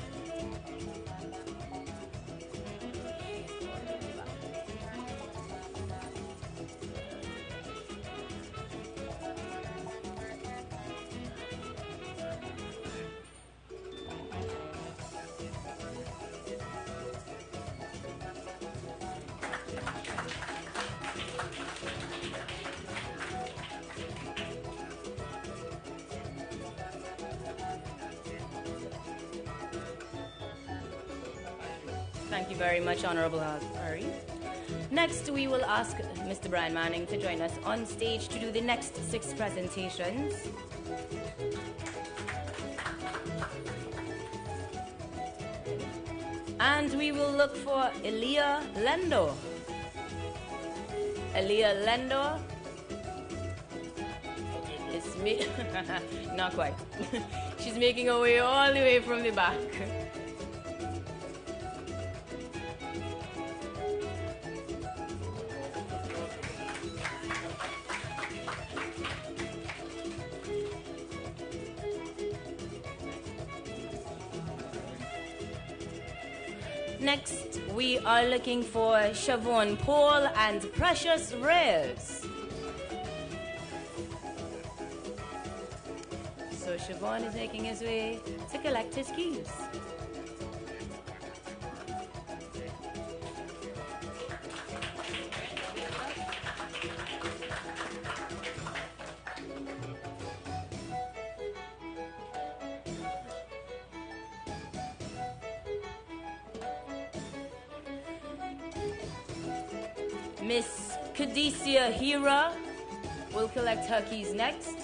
Thank you very much, Honorable Harry. Next, we will ask Mr. Brian Manning to join us on stage to do the next 6 presentations. And we will look for Elia Lendo. Elia Lendo is not quite. She's making her way all the way from the back. Next, we are looking for Siobhan Paul and Precious Reyes. So Siobhan is making his way to collect his keys. Miss Kadisia Hira will collect her keys next.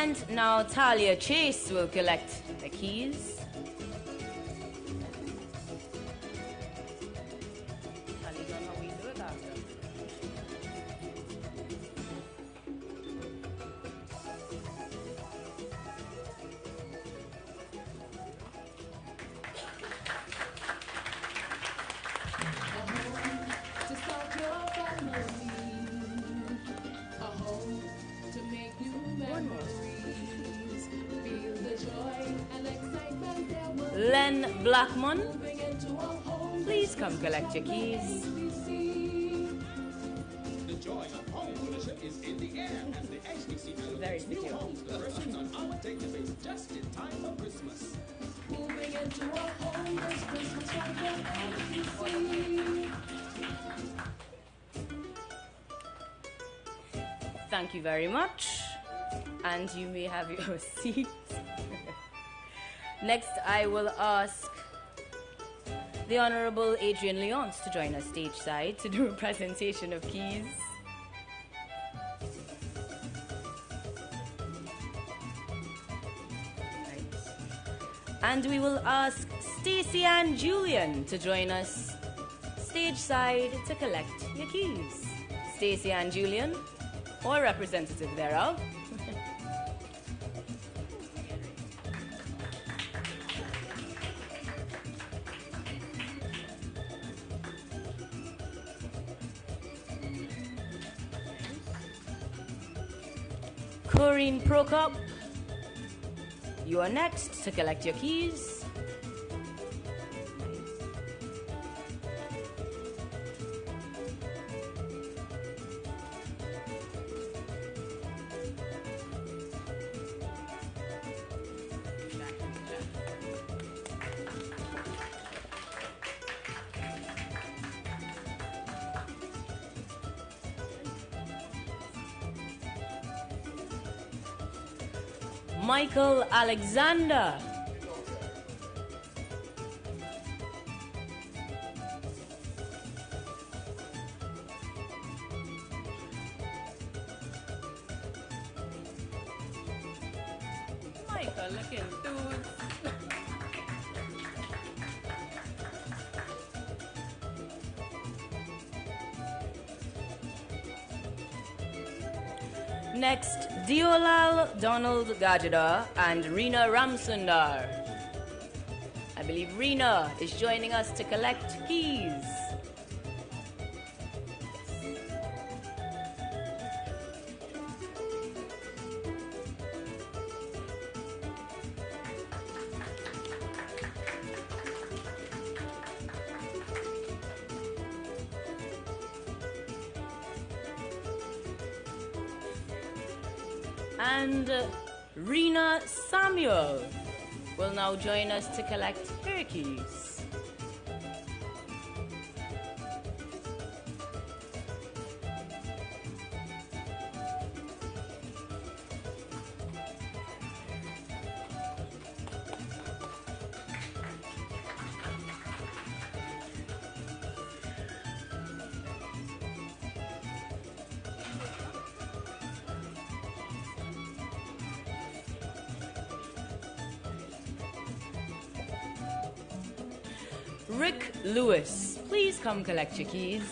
And now Talia Chase will collect the keys. Talia, don't know how we do it after. To start your family, a home to make new memories, feel the joy and excitement there will Len Blackmon, moving into a home. please come collect your keys. The joy of home ownership is in the air as the HDC Very allocates new secure. homes to persons on our database just in time for Christmas. Moving into a home this Christmas from the HDC. Thank you very much. And you may have your seat. Next, I will ask the Honorable Adrian Leonce to join us stage side to do a presentation of keys. And we will ask Stacey and Julian to join us stage side to collect your keys. Stacey and Julian, or representative thereof. Corinne Prokop, you are next to collect your keys. Michael Alexander. Michael looking dude. Next, Diolal Donald Gajada and Reena Ramsundar. I believe Reena is joining us to collect keys. And Reena Samuel will now join us to collect her keys. Rick Lewis, please come collect your keys.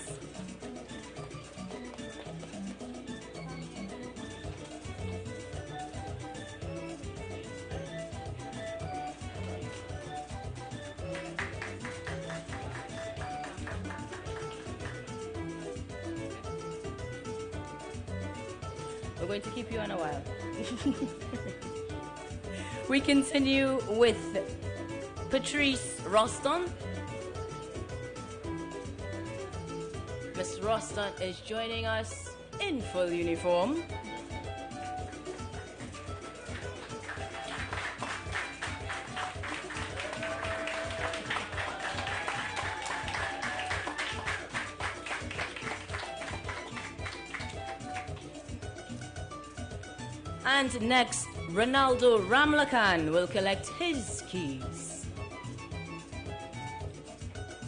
We're going to keep you on a while. We continue with Patrice Roston. Miss Roston is joining us in full uniform. And next, Ronaldo Ramlakan will collect his keys.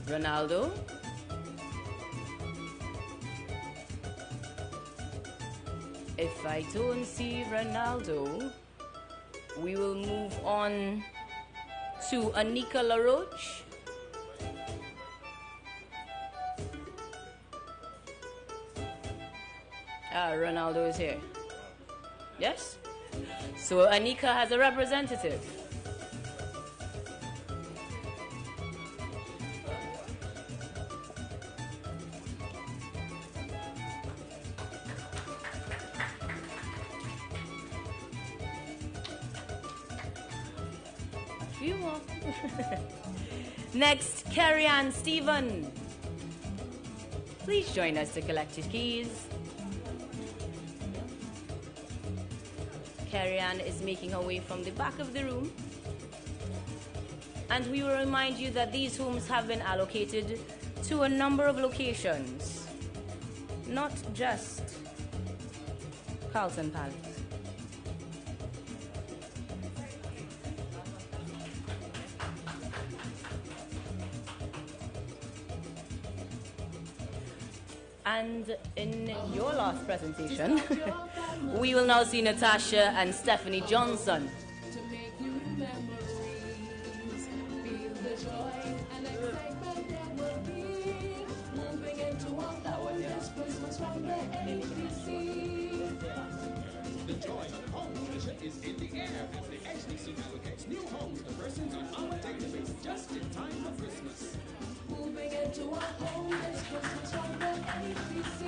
Ronaldo. If I don't see Ronaldo, we will move on to Anika LaRoche. Ronaldo is here. Yes? So Anika has a representative. A few more. Next, Carrie Ann Stephen. Please join us to collect your keys. Carrie Ann is making her way from the back of the room. And we will remind you that these homes have been allocated to a number of locations, not just Carlton Palace. And in your last presentation, we will now see Natasha and Stephanie Johnson. To make new memories, feel the joy and excitement that will be moving into a home this Christmas from the HDC. The joy of home ownership is in the air as the HDC allocates new homes to persons on our database just in time for Christmas. Moving into a home this Christmas from the HDC.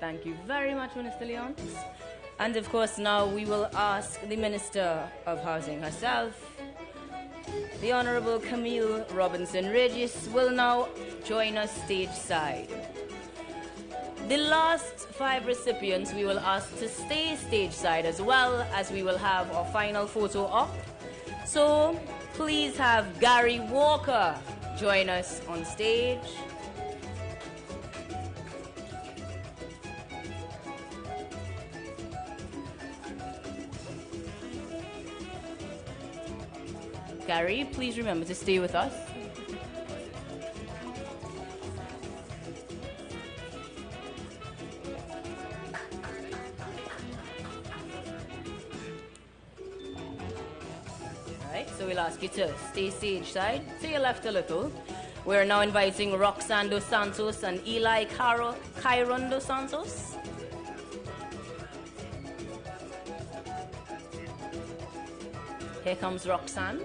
Thank you very much, Minister Leon. And of course, now we will ask the Minister of Housing herself, the Honorable Camille Robinson Regis, will now join us stage side. The last 5 recipients we will ask to stay stage side as well, as we will have our final photo op. So please have Gary Walker join us on stage. Gary, please remember to stay with us. Alright, so we'll ask you to stay stage side, to your left a little. We're now inviting Roxanne Dos Santos and Eli Chiron Dos Santos. Here comes Roxanne.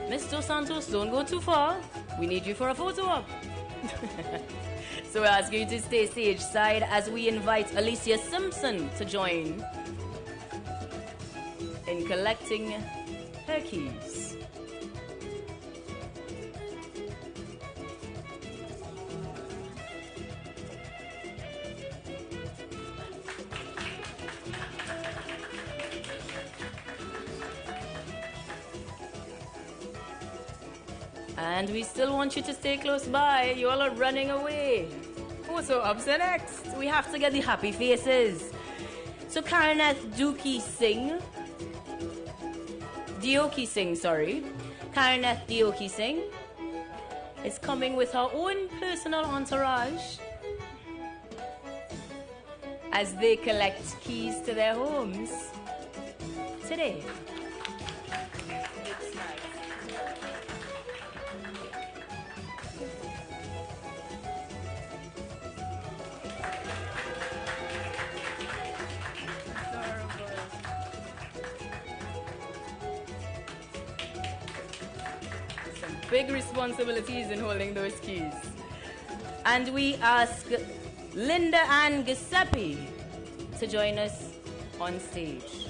Mr. Santos, don't go too far. We need you for a photo op. So we're asking you to stay stage side as we invite Alicia Simpson to join in collecting her keys. And we still want you to stay close by. You all are running away. Photo ops are next. We have to get the happy faces. So Karaneth Dioki Singh, Karaneth Dioki Singh is coming with her own personal entourage as they collect keys to their homes today. Big responsibilities in holding those keys. And we ask Linda Ann Giuseppe to join us on stage.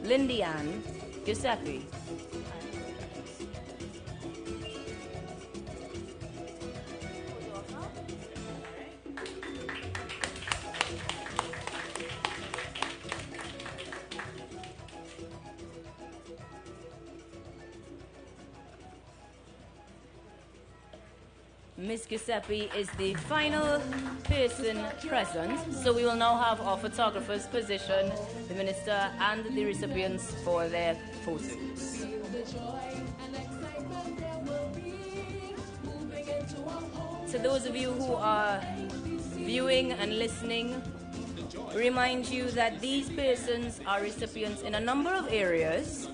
Lindy Ann Giuseppe. Ms. Giuseppe is the final person present, so we will now have our photographers position the minister and the recipients for their photos. To those of you who are viewing and listening, remind you that these persons are recipients in a number of areas,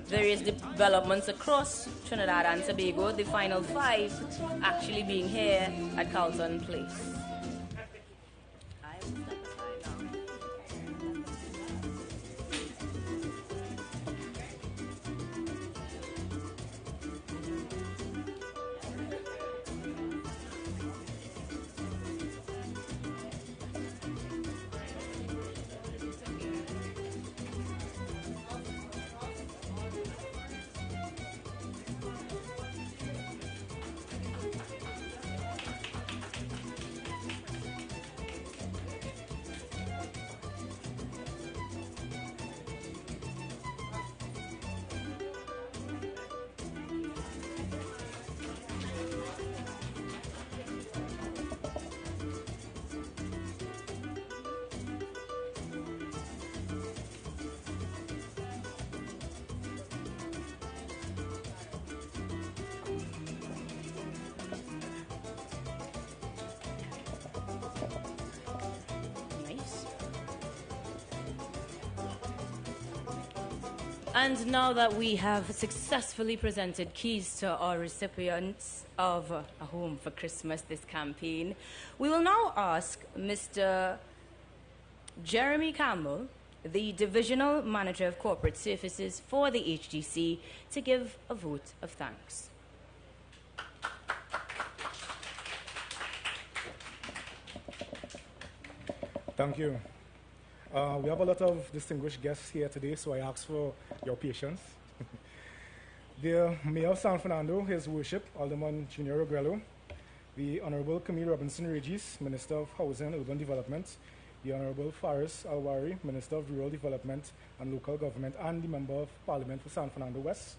various developments across Trinidad and Tobago, the final 5 actually being here at Carlton Place. And now that we have successfully presented keys to our recipients of A Home for Christmas this campaign, we will now ask Mr. Jeremy Campbell, the Divisional Manager of Corporate Services for the HDC, to give a vote of thanks. Thank you. We have a lot of distinguished guests here today, so I ask for your patience. The Mayor of San Fernando, His Worship, Alderman Junior Regrello, the Honorable Camille Robinson-Regis, Minister of Housing and Urban Development, the Honorable Faris Alwari, Minister of Rural Development and Local Government, and the Member of Parliament for San Fernando West,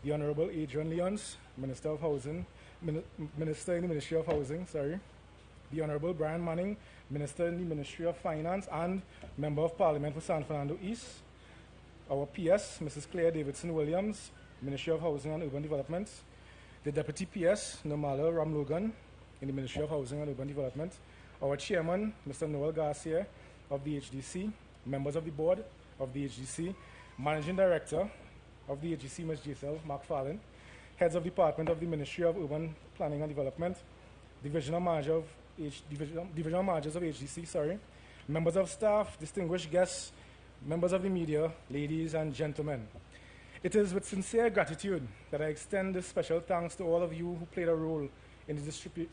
the Honorable Adrian Leons, Minister of Housing, Minister in the Ministry of Housing, the Honorable Brian Manning, Minister in the Ministry of Finance and Member of Parliament for San Fernando East, our PS, Mrs. Claire Davidson Williams, Ministry of Housing and Urban Development, the Deputy PS, Nomala Ramlogan, in the Ministry of Housing and Urban Development, our Chairman, Mr. Noel Garcia of the HDC, members of the Board of the HDC, Managing Director of the HDC, Ms. Giselle McFarlane, Heads of Department of the Ministry of Urban Planning and Development, Divisional Managers of HDC, members of staff, distinguished guests, members of the media, ladies and gentlemen. It is with sincere gratitude that I extend this special thanks to all of you who played a role in the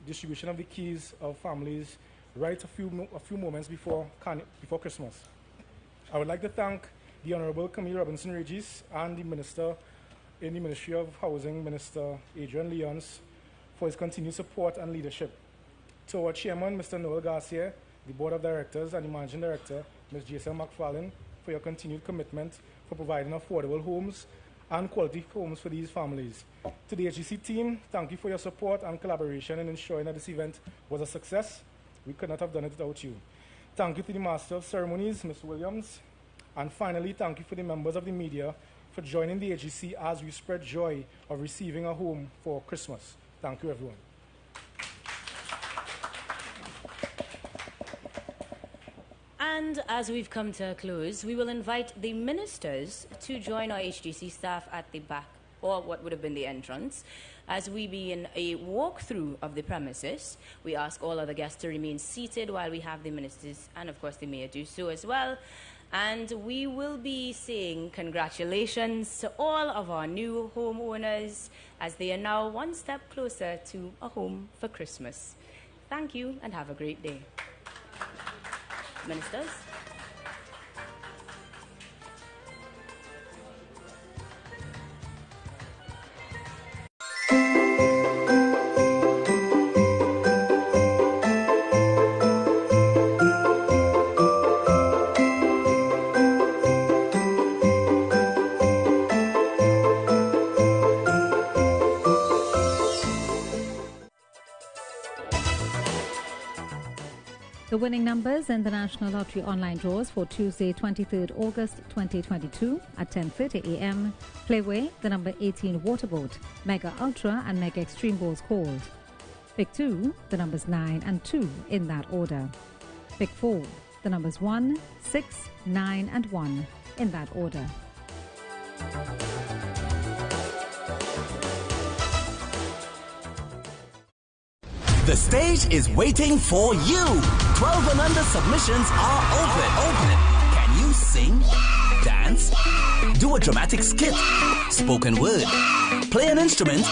distribution of the keys of families right a few moments before Christmas. I would like to thank the Honorable Camille Robinson-Regis and the Minister in the Ministry of Housing, Minister Adrian Leons, for his continued support and leadership. To our Chairman, Mr. Noel Garcia, the Board of Directors and the Managing Director, Ms. Giselle McFarlane, for your continued commitment for providing affordable homes and quality homes for these families. To the HDC team, thank you for your support and collaboration in ensuring that this event was a success. We could not have done it without you. Thank you to the Master of Ceremonies, Ms. Williams. And finally, thank you for the members of the media for joining the HDC as we spread joy of receiving a home for Christmas. Thank you, everyone. And as we've come to a close, we will invite the ministers to join our HDC staff at the back, or what would have been the entrance, as we begin a walkthrough of the premises. We ask all other guests to remain seated while we have the ministers and, of course, the mayor do so as well. And we will be saying congratulations to all of our new homeowners as they are now one step closer to a home for Christmas. Thank you and have a great day. Ministers. The winning numbers in the National Lottery online draws for Tuesday, 23rd August 2022 at 10:30 a.m. Playway, the number 18 Waterboat, Mega Ultra and Mega Extreme balls called. Pick 2, the numbers 9 and 2 in that order. Pick 4, the numbers 1, 6, 9 and 1 in that order. The stage is waiting for you. 12 and under submissions are open. Can you sing, dance, do a dramatic skit, spoken word, play an instrument,